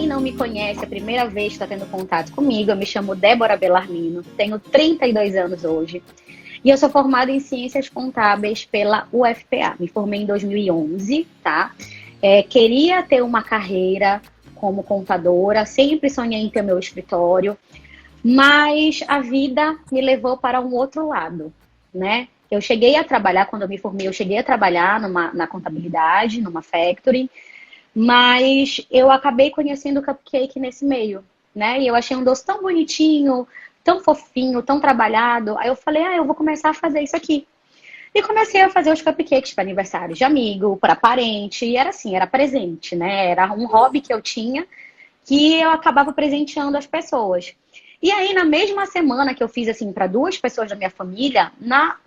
quem não me conhece, a primeira vez que está tendo contato comigo, eu me chamo Débora Bellarmino, tenho 32 anos hoje. E eu sou formada em Ciências Contábeis pela UFPA. Me formei em 2011, tá? Queria ter uma carreira como contadora, sempre sonhei em ter meu escritório, mas a vida me levou para um outro lado, né? Eu cheguei a trabalhar, quando eu me formei, eu cheguei a trabalhar na contabilidade, numa factory, mas eu acabei conhecendo o cupcake nesse meio, né? E eu achei um doce tão bonitinho, tão fofinho, tão trabalhado. Aí eu falei, eu vou começar a fazer isso aqui. E comecei a fazer os cupcakes para aniversários de amigo, para parente, e era assim, era presente, né? Era um hobby que eu tinha que eu acabava presenteando as pessoas. E aí, na mesma semana que eu fiz assim para 2 pessoas da minha família, na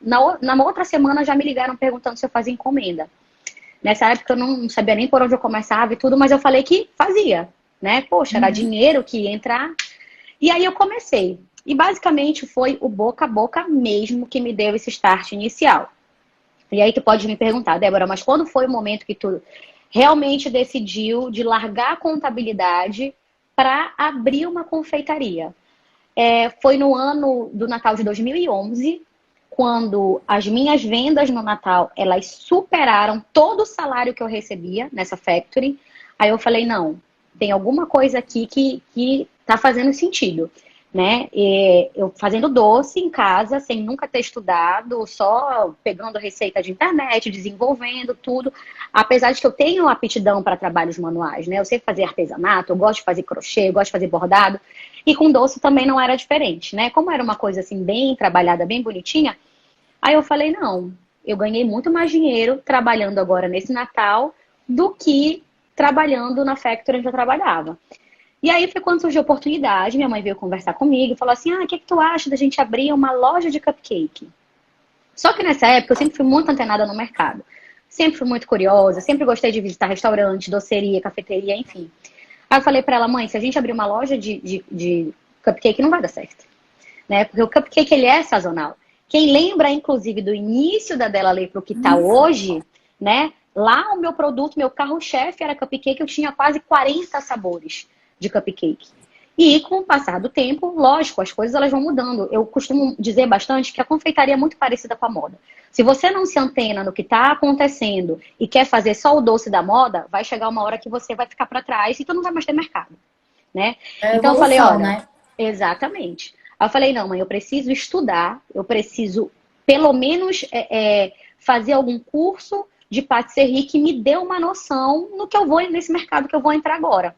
outra semana já me ligaram perguntando se eu fazia encomenda. Nessa época eu não sabia nem por onde eu começava e tudo, mas eu falei que fazia, né? Poxa, era dinheiro que ia entrar. E aí eu comecei. E basicamente foi o boca a boca mesmo que me deu esse start inicial. E aí tu pode me perguntar, Débora, mas quando foi o momento que tu realmente decidiu de largar a contabilidade para abrir uma confeitaria? Foi no ano do Natal de 2011, quando as minhas vendas no Natal, elas superaram todo o salário que eu recebia nessa factory. Aí eu falei, não, tem alguma coisa aqui que tá fazendo sentido, né? Eu fazendo doce em casa, sem nunca ter estudado, só pegando receita de internet, desenvolvendo tudo. Apesar de que eu tenho aptidão para trabalhos manuais, né? Eu sei fazer artesanato, eu gosto de fazer crochê, eu gosto de fazer bordado. E com doce também não era diferente, né? Como era uma coisa assim bem trabalhada, bem bonitinha, aí eu falei, não, eu ganhei muito mais dinheiro trabalhando agora nesse Natal do que trabalhando na factory onde eu trabalhava. E aí foi quando surgiu a oportunidade, minha mãe veio conversar comigo e falou assim, o que tu acha da gente abrir uma loja de cupcake? Só que nessa época eu sempre fui muito antenada no mercado. Sempre fui muito curiosa, sempre gostei de visitar restaurante, doceria, cafeteria, enfim. Aí eu falei pra ela, mãe, se a gente abrir uma loja de cupcake não vai dar certo, né? Porque o cupcake, ele é sazonal. Quem lembra, inclusive, do início da Della Lê pro que tá hoje, né? Lá o meu produto, meu carro-chefe era cupcake, eu tinha quase 40 sabores de cupcake. E com o passar do tempo, lógico, as coisas elas vão mudando. Eu costumo dizer bastante que a confeitaria é muito parecida com a moda. Se você não se antena no que está acontecendo e quer fazer só o doce da moda, vai chegar uma hora que você vai ficar para trás e tu não vai mais ter mercado, né? É Então eu falei, evolução, olha, né? exatamente. Aí eu falei, não, mãe, eu preciso estudar, eu preciso pelo menos fazer algum curso de patisserie que me dê uma noção no que eu vou nesse mercado que eu vou entrar agora.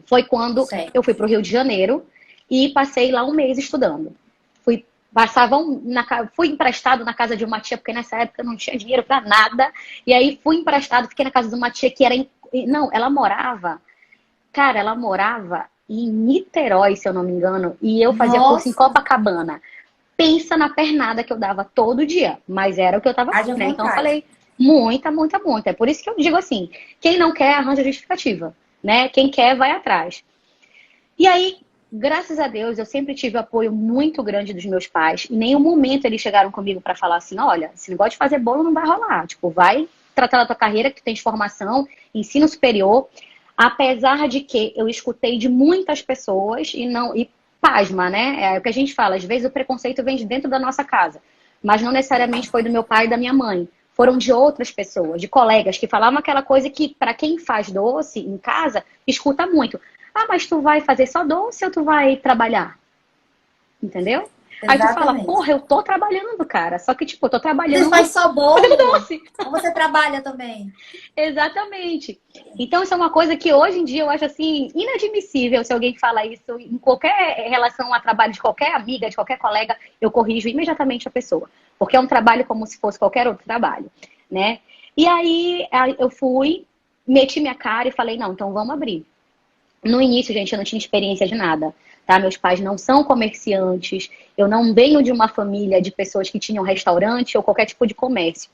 Foi quando eu fui para o Rio de Janeiro e passei lá um mês estudando. Fui emprestado na casa de uma tia, porque nessa época eu não tinha dinheiro para nada. E aí fui emprestado, fiquei na casa de uma tia que era... Não, ela morava... Cara, ela morava em Niterói, se eu não me engano. E eu fazia curso em Nossa, Copacabana. Pensa na pernada que eu dava todo dia. Mas era o que eu tava haja afim, né? Então eu vontade. falei, muita, muita, muita. É por isso que eu digo assim, quem não quer, arranja justificativa, né? Quem quer, vai atrás. E aí, graças a Deus, eu sempre tive apoio muito grande dos meus pais. Em nenhum momento eles chegaram comigo para falar assim, olha, esse negócio de fazer bolo não vai rolar. Tipo, vai tratar da tua carreira, que tu tens formação, ensino superior. Apesar de que eu escutei de muitas pessoas e pasma, né? É o que a gente fala, às vezes o preconceito vem de dentro da nossa casa, mas não necessariamente foi do meu pai e da minha mãe. Foram de outras pessoas, de colegas que falavam aquela coisa que para quem faz doce em casa, escuta muito. Mas tu vai fazer só doce ou tu vai trabalhar? Entendeu? Aí tu fala, Exatamente. porra, eu tô trabalhando, cara. Só que, tipo, eu tô Você trabalhando faz só fazendo bolo? doce. Ou você trabalha também? Exatamente. Então, isso é uma coisa que hoje em dia eu acho assim inadmissível se alguém fala isso em qualquer relação a trabalho de qualquer amiga, de qualquer colega, eu corrijo imediatamente a pessoa. Porque é um trabalho como se fosse qualquer outro trabalho, né? E aí eu fui, meti minha cara e falei, não, então vamos abrir. No início, gente, eu não tinha experiência de nada, tá? Meus pais não são comerciantes, eu não venho de uma família de pessoas que tinham restaurante ou qualquer tipo de comércio.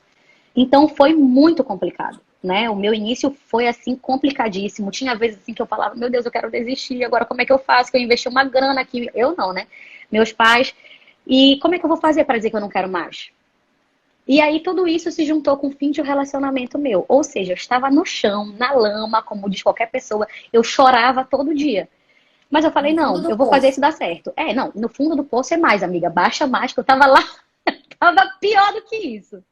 Então foi muito complicado, né? O meu início foi assim complicadíssimo. Tinha vezes assim que eu falava, meu Deus, eu quero desistir, agora como é que eu faço? Que eu investi uma grana aqui. Eu não, né? Meus pais. E como é que eu vou fazer para dizer que eu não quero mais? E aí tudo isso se juntou com o fim de um relacionamento meu. Ou seja, eu estava no chão, na lama, como diz qualquer pessoa, eu chorava todo dia. Mas eu falei, No fundo não, do eu vou fazer poço. isso dar certo. Não, no fundo do poço é mais, amiga, baixa mais, que eu tava lá, tava pior do que isso.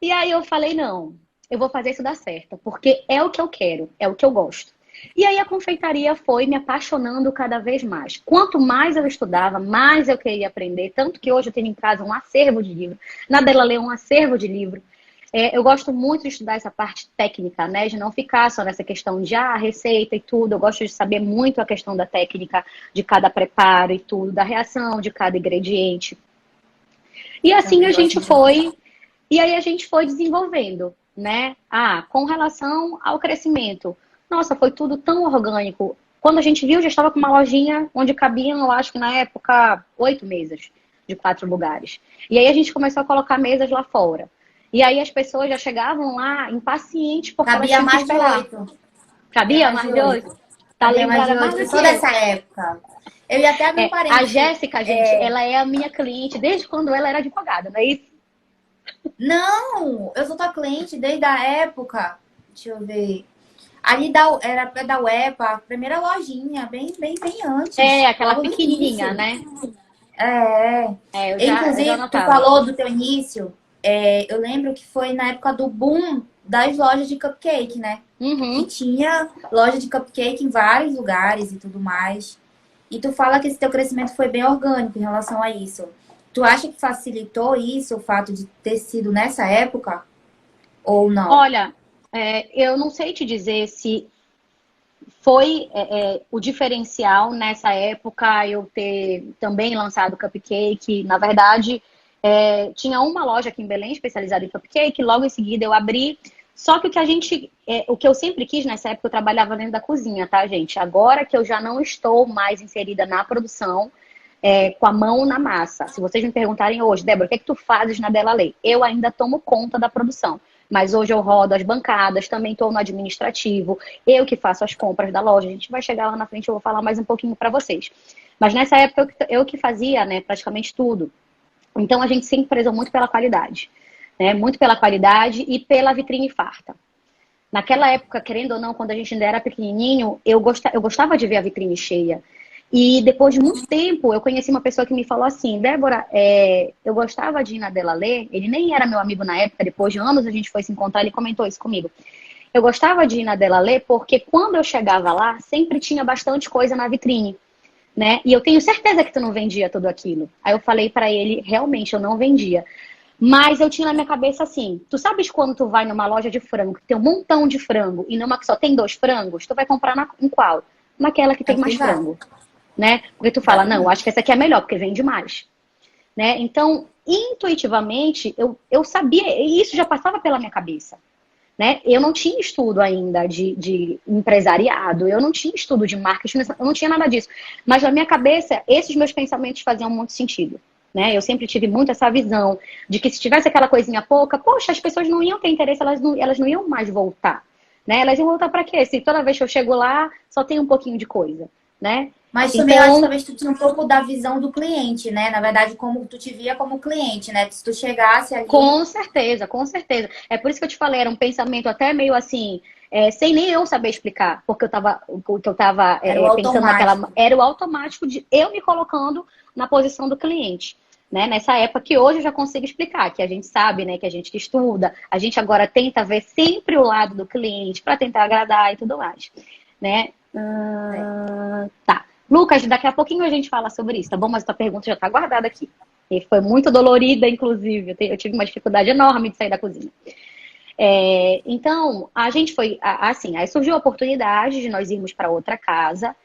E aí eu falei, não, eu vou fazer isso dar certo, porque é o que eu quero, é o que eu gosto. E aí a confeitaria foi me apaixonando cada vez mais. Quanto mais eu estudava, mais eu queria aprender. Tanto que hoje eu tenho em casa um acervo de livro. Na Della Lê, um acervo de livro. Eu gosto muito de estudar essa parte técnica, né? De não ficar só nessa questão de receita e tudo. Eu gosto de saber muito a questão da técnica de cada preparo e tudo, da reação de cada ingrediente. E assim a Também gente gosto demais. foi, e aí a gente foi desenvolvendo, né? Com relação ao crescimento. Nossa, foi tudo tão orgânico. Quando a gente viu, já estava com uma lojinha onde cabiam, eu acho que na época, 8 mesas de 4 lugares. E aí a gente começou a colocar mesas lá fora. E aí as pessoas já chegavam lá impacientes porque elas Cabia tinham que mais de esperar. 8. Cabia Cabia mais de mais de 8? 8. Tá Cabia mais de lembrada mais 8. do Eu que sou eu. dessa época. Eu ia até abrir um A parêntese. Jéssica, gente, ela é a minha cliente desde quando ela era advogada, não é isso? Não, eu sou tua cliente desde a época. Deixa eu ver. Ali era da UEPA, a primeira lojinha, bem antes. Aquela Logo no pequenininha, início. né? É. Eu já Inclusive, tu notava. falou do teu início. Eu lembro que foi na época do boom das lojas de cupcake, né? Que Uhum. tinha loja de cupcake em vários lugares e tudo mais. E tu fala que esse teu crescimento foi bem orgânico em relação a isso. Tu acha que facilitou isso, o fato de ter sido nessa época? Ou não? Olha, eu não sei te dizer se foi o diferencial nessa época eu ter também lançado cupcake. Na verdade, tinha uma loja aqui em Belém especializada em cupcake, logo em seguida eu abri. Só que o que eu sempre quis nessa época, eu trabalhava dentro da cozinha, tá, gente? Agora que eu já não estou mais inserida na produção, com a mão na massa. Se vocês me perguntarem hoje, Débora, o que é que tu fazes na Della Lei? Eu ainda tomo conta da produção. Mas hoje eu rodo as bancadas, também estou no administrativo, eu que faço as compras da loja. A gente vai chegar lá na frente, eu vou falar mais um pouquinho para vocês. Mas nessa época eu que fazia, né, praticamente tudo. Então a gente sempre prezou muito pela qualidade, né? Muito pela qualidade e pela vitrine farta. Naquela época, querendo ou não, quando a gente ainda era pequenininho, eu gostava de ver a vitrine cheia. E depois de muito tempo, eu conheci uma pessoa que me falou assim, Débora, eu gostava de ir na Della Lê, ele nem era meu amigo na época, depois de anos a gente foi se encontrar, ele comentou isso comigo. Eu gostava de ir na Della Lê porque quando eu chegava lá, sempre tinha bastante coisa na vitrine, né? E eu tenho certeza que tu não vendia tudo aquilo. Aí eu falei pra ele, realmente, eu não vendia. Mas eu tinha na minha cabeça assim, tu sabes quando tu vai numa loja de frango, que tem um montão de frango, e numa que só tem 2 frangos, tu vai comprar em qual? Naquela que A tem mais privada. frango, né? Porque tu fala, não, acho Exatamente. que essa aqui é melhor, porque vende mais, né? Então, intuitivamente, eu sabia, e isso já passava pela minha cabeça, né? Eu não tinha estudo ainda de empresariado, eu não tinha estudo de marketing, eu não tinha nada disso. Mas na minha cabeça, esses meus pensamentos faziam muito sentido. Né? Eu sempre tive muito essa visão de que se tivesse aquela coisinha pouca, poxa, as pessoas não iam ter interesse, elas não iam mais voltar. Né? Elas iam voltar para quê? Se toda vez que eu chego lá, só tem um pouquinho de coisa. Né? Mas também eu acho que Então, talvez tu tinha um pouco da visão do cliente, né? Na verdade, como tu te via como cliente, né? Se tu chegasse ali, com certeza, com certeza. É por isso que eu te falei, era um pensamento até meio assim, sem nem eu saber explicar, porque o que eu estava era o pensando naquela. automático. Era o automático de eu me colocando na posição do cliente. Né? Nessa época que hoje eu já consigo explicar, que a gente sabe, né, que a gente que estuda, a gente agora tenta ver sempre o lado do cliente para tentar agradar e tudo mais. Né? É. Tá. Lucas, daqui a pouquinho a gente fala sobre isso, tá bom? Mas a tua pergunta já está guardada aqui. E foi muito dolorida, inclusive. Eu tive uma dificuldade enorme de sair da cozinha. Então, a gente foi assim, aí surgiu a oportunidade de nós irmos para outra casa.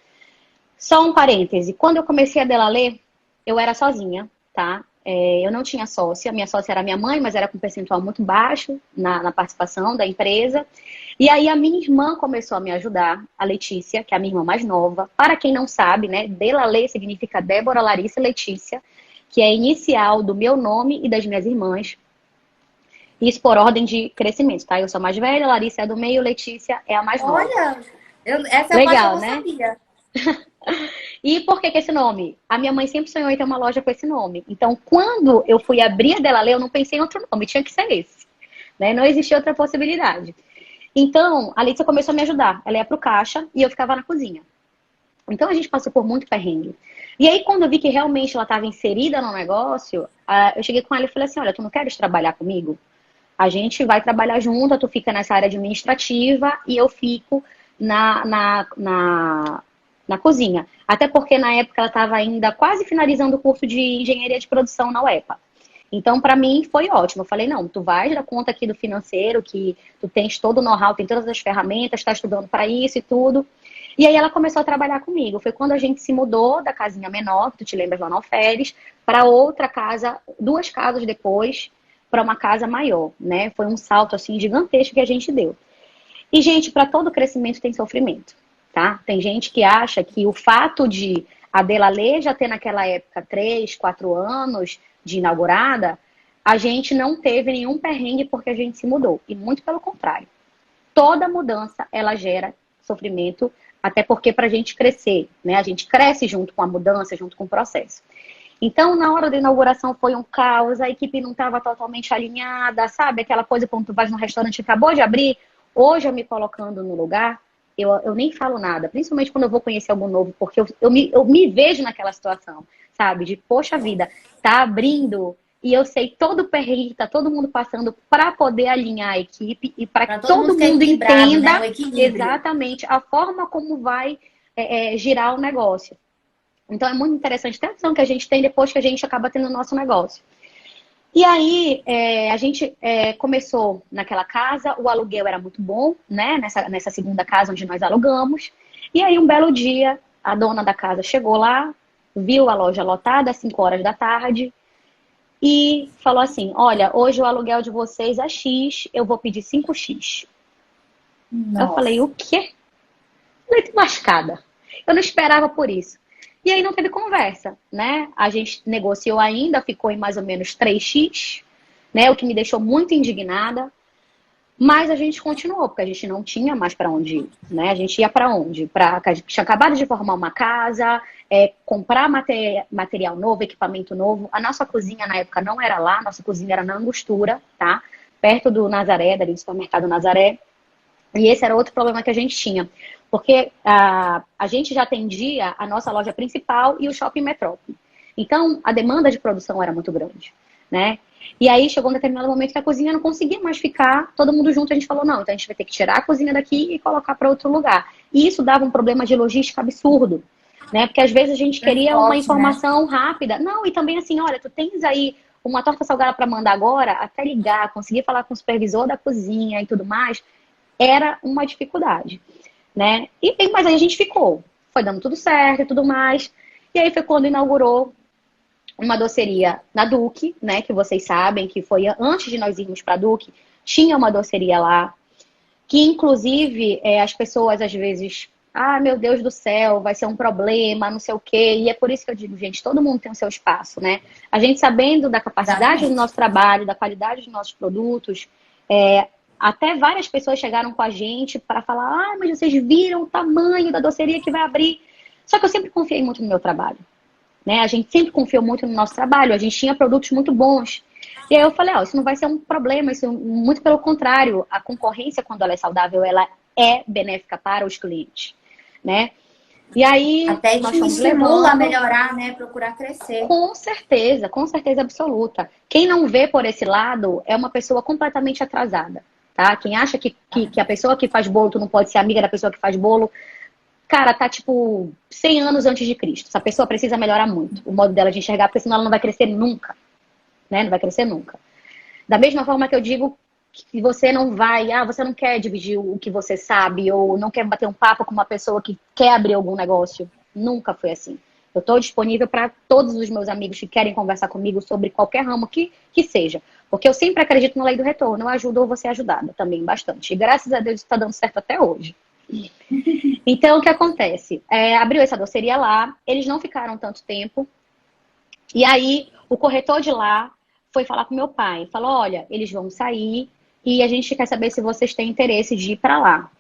Só um parêntese, quando eu comecei a Delalê, eu era sozinha, tá? Eu não tinha sócia, minha sócia era minha mãe, mas era com um percentual muito baixo na participação da empresa. E aí a minha irmã começou a me ajudar, a Letícia, que é a minha irmã mais nova. Para quem não sabe, né, Delalê significa Débora, Larissa e Letícia, que é a inicial do meu nome e das minhas irmãs. Isso por ordem de crescimento, tá? Eu sou a mais velha, Larissa é a do meio, Letícia é a mais nova. Olha, essa parte eu Legal, não né? sabia. E por que que esse nome? A minha mãe sempre sonhou em ter uma loja com esse nome. Então, quando eu fui abrir a Delalê, eu não pensei em outro nome, tinha que ser esse. Né? Não existia outra possibilidade. Então, a Letícia começou a me ajudar. Ela ia pro caixa e eu ficava na cozinha. Então, a gente passou por muito perrengue. E aí, quando eu vi que realmente ela estava inserida no negócio, eu cheguei com ela e falei assim, olha, tu não queres trabalhar comigo? A gente vai trabalhar junto, tu fica nessa área administrativa e eu fico na cozinha. Até porque na época ela estava ainda quase finalizando o curso de engenharia de produção na UEPA. Então, para mim, foi ótimo. Eu falei, não, tu vais dar conta aqui do financeiro, que tu tens todo o know-how, tem todas as ferramentas, está estudando para isso e tudo. E aí ela começou a trabalhar comigo. Foi quando a gente se mudou da casinha menor, que tu te lembras lá no Alferes, para outra casa, 2 casas depois, para uma casa maior, né? Foi um salto, assim, gigantesco que a gente deu. E, gente, para todo crescimento tem sofrimento, tá? Tem gente que acha que o fato de a Delalê já ter naquela época 3, 4 anos de inaugurada, a gente não teve nenhum perrengue porque a gente se mudou. E muito pelo contrário. Toda mudança, ela gera sofrimento, até porque para a gente crescer, né? A gente cresce junto com a mudança, junto com o processo. Então, na hora da inauguração foi um caos, a equipe não estava totalmente alinhada, sabe? Aquela coisa quando tu vai no restaurante que acabou de abrir, hoje eu me colocando no lugar, eu nem falo nada, principalmente quando eu vou conhecer algo novo, porque eu me vejo naquela situação, sabe? De, poxa vida, tá abrindo e eu sei todo o perrengue que tá todo mundo passando para poder alinhar a equipe e para que todo todo mundo equilibrado, né? entenda O equilíbrio. exatamente a forma como vai girar o negócio. Então é muito interessante a atenção que a gente tem depois que a gente acaba tendo o nosso negócio. E aí, a gente começou naquela casa, o aluguel era muito bom, né? Nessa segunda casa onde nós alugamos. E aí, um belo dia, a dona da casa chegou lá, viu a loja lotada às 5 horas da tarde e falou assim, olha, hoje o aluguel de vocês é X, eu vou pedir 5x. Eu falei, o quê? Leite lascada. Eu não esperava por isso. E aí não teve conversa, né? A gente negociou ainda, ficou em mais ou menos 3x, né? O que me deixou muito indignada. Mas a gente continuou, porque a gente não tinha mais para onde ir, né? A gente ia para onde? A gente tinha acabado de formar uma casa, comprar material novo, equipamento novo. A nossa cozinha na época não era lá, nossa cozinha era na Angostura, tá? Perto do Nazaré, dali do supermercado Nazaré. E esse era outro problema que a gente tinha. Porque a gente já atendia a nossa loja principal e o shopping Metrópole. Então, a demanda de produção era muito grande, né? E aí, chegou um determinado momento que a cozinha não conseguia mais ficar todo mundo junto. A gente falou, não, então a gente vai ter que tirar a cozinha daqui e colocar para outro lugar. E isso dava um problema de logística absurdo, né? Porque às vezes a gente queria uma informação rápida. Não, e também assim, olha, tu tens aí uma torta salgada para mandar agora, até ligar, conseguir falar com o supervisor da cozinha e tudo mais, era uma dificuldade, né? Mas aí a gente ficou. Foi dando tudo certo e tudo mais. E aí foi quando inaugurou uma doceria na Duque, né? Que vocês sabem que foi antes de nós irmos para Duque, tinha uma doceria lá, que inclusive as pessoas às vezes, meu Deus do céu, vai ser um problema, não sei o quê. E é por isso que eu digo, gente, todo mundo tem o seu espaço, né? A gente sabendo da capacidade do nosso trabalho, da qualidade dos nossos produtos, até várias pessoas chegaram com a gente para falar, mas vocês viram o tamanho da doceria que vai abrir. Só que eu sempre confiei muito no meu trabalho, né? A gente sempre confiou muito no nosso trabalho, a gente tinha produtos muito bons. E aí eu falei, isso não vai ser um problema, isso muito pelo contrário, a concorrência, quando ela é saudável, ela é benéfica para os clientes, né? E aí até nós te fomos estimula a levando, melhorar, né? Procurar crescer. com certeza absoluta. Quem não vê por esse lado é uma pessoa completamente atrasada, tá? Quem acha que a pessoa que faz bolo, tu não pode ser amiga da pessoa que faz bolo, cara, tá tipo 100 anos antes de Cristo. Essa pessoa precisa melhorar muito o modo dela de enxergar, porque senão ela não vai crescer nunca, né? Não vai crescer nunca. Da mesma forma que eu digo que você não vai, você não quer dividir o que você sabe, ou não quer bater um papo com uma pessoa que quer abrir algum negócio. Nunca foi assim. Eu estou disponível para todos os meus amigos que querem conversar comigo sobre qualquer ramo que seja. Porque eu sempre acredito na lei do retorno. Eu ajudo ou vou ser ajudada também bastante. E graças a Deus está dando certo até hoje. Então, o que acontece? Abriu essa doceria lá, eles não ficaram tanto tempo. E aí, o corretor de lá foi falar com meu pai. Falou, olha, eles vão sair e a gente quer saber se vocês têm interesse de ir para lá,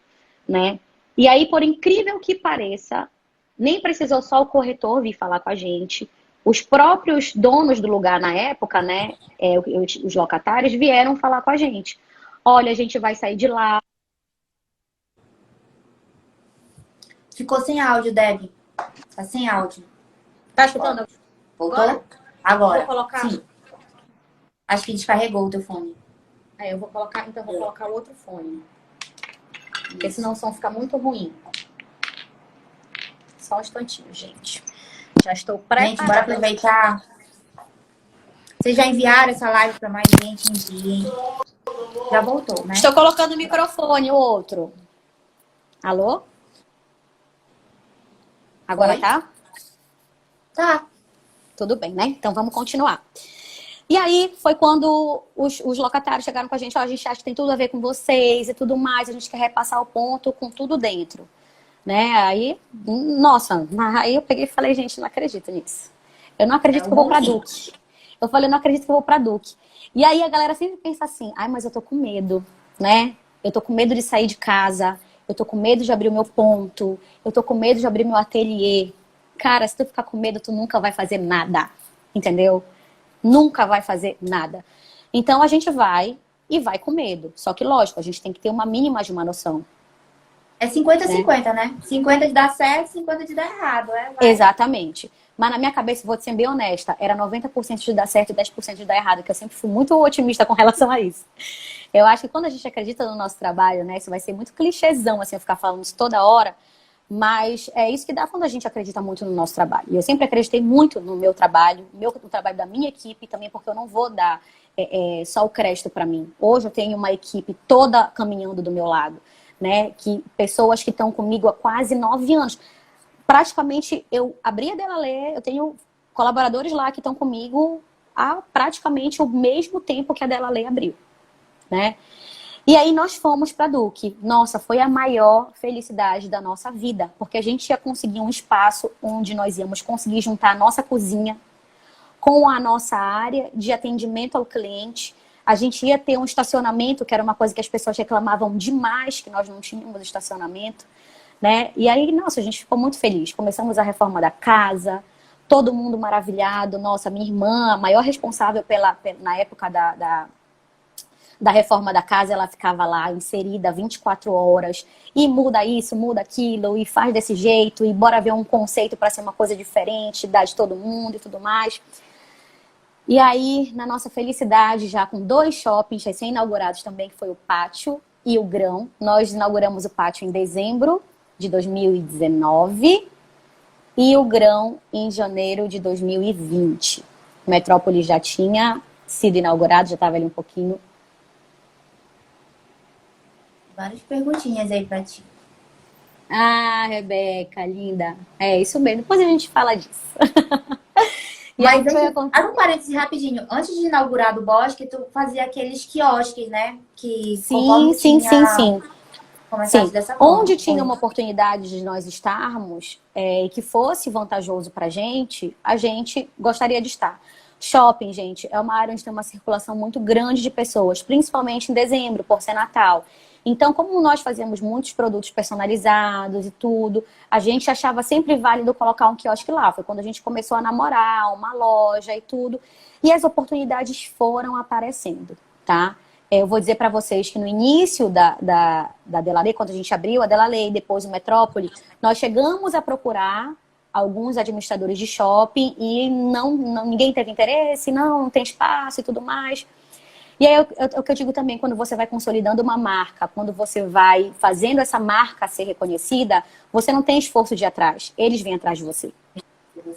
né? E aí, por incrível que pareça, Nem precisou só o corretor vir falar com a gente. Os próprios donos do lugar na época, né, os locatários, vieram falar com a gente. Olha, a gente vai sair de lá. Ficou sem áudio, Deb. Tá sem áudio. Tá escutando? Voltou? Agora. Vou colocar. Sim. Acho que descarregou o teu fone. Eu vou colocar, então vou colocar outro fone. Porque senão o som fica muito ruim. Só um instantinho, gente. Já estou preparada. Gente, bora aproveitar. Vocês já enviaram essa live para mais gente? Enviem. Já voltou, né? Estou colocando o microfone, o outro. Alô? Agora Oi? tá? Tá. Tudo bem, né? Então vamos continuar. E aí foi quando os locatários chegaram com a gente, ó, a gente acha que tem tudo a ver com vocês e tudo mais, a gente quer repassar o ponto com tudo dentro. Né? Aí, nossa, aí eu peguei e falei, gente, não acredito nisso. Eu não acredito que eu vou pra Duque. Eu falei, não acredito que eu vou pra Duque. E aí a galera sempre pensa assim, ai, mas eu tô com medo, né? Eu tô com medo de sair de casa, eu tô com medo de abrir o meu ponto, eu tô com medo de abrir meu ateliê. Cara, se tu ficar com medo, tu nunca vai fazer nada, entendeu? Nunca vai fazer nada. Então a gente vai e vai com medo. Só que, lógico, a gente tem que ter uma mínima de uma noção. É 50-50, né? 50 de dar certo, 50 de dar errado. Vai. Exatamente. Mas na minha cabeça, vou ser bem honesta, era 90% de dar certo e 10% de dar errado, que eu sempre fui muito otimista com relação a isso. Eu acho que quando a gente acredita no nosso trabalho, né, isso vai ser muito clichêzão, assim, eu ficar falando isso toda hora, mas é isso que dá quando a gente acredita muito no nosso trabalho. E eu sempre acreditei muito no meu trabalho, no trabalho da minha equipe, também porque eu não vou dar só o crédito para mim. Hoje eu tenho uma equipe toda caminhando do meu lado, né, que pessoas que estão comigo há quase 9 anos. Praticamente, eu abri a Delalê, eu tenho colaboradores lá que estão comigo há praticamente o mesmo tempo que a Delalê abriu, né? E aí nós fomos para Duque. Nossa, foi a maior felicidade da nossa vida, porque a gente ia conseguir um espaço onde nós íamos conseguir juntar a nossa cozinha com a nossa área de atendimento ao cliente. A gente ia ter um estacionamento, que era uma coisa que as pessoas reclamavam demais, que nós não tínhamos estacionamento. Né? E aí, nossa, a gente ficou muito feliz. Começamos a reforma da casa, todo mundo maravilhado. Nossa, minha irmã, a maior responsável na época da reforma da casa, ela ficava lá inserida 24 horas. E muda isso, muda aquilo, e faz desse jeito, e bora ver um conceito para ser uma coisa diferente, dar de todo mundo e tudo mais. E aí, na nossa felicidade, já com 2 shoppings recém-inaugurados também, que foi o Pátio e o Grão. Nós inauguramos o Pátio em dezembro de 2019 e o Grão em janeiro de 2020. O Metrópolis já tinha sido inaugurado, já estava ali um pouquinho. Várias perguntinhas aí pra ti. Ah, Rebeca, linda. É isso mesmo, depois a gente fala disso. Mas abre um parênteses rapidinho. Antes de inaugurar do Bosque, tu fazia aqueles quiosques, né? Que sim. Sim. Dessa forma. Onde tinha uma oportunidade de nós estarmos e que fosse vantajoso para a gente gostaria de estar. Shopping, gente, é uma área onde tem uma circulação muito grande de pessoas, principalmente em dezembro, por ser Natal. Então, como nós fazíamos muitos produtos personalizados e tudo, a gente achava sempre válido colocar um quiosque lá. Foi quando a gente começou a namorar uma loja e tudo. E as oportunidades foram aparecendo, tá? Eu vou dizer para vocês que no início da Delalê, quando a gente abriu a Delalê e depois o Metrópole, nós chegamos a procurar alguns administradores de shopping e ninguém teve interesse, não tem espaço e tudo mais. E aí o que eu digo também, quando você vai consolidando uma marca, quando você vai fazendo essa marca ser reconhecida, você não tem esforço de ir atrás, eles vêm atrás de você,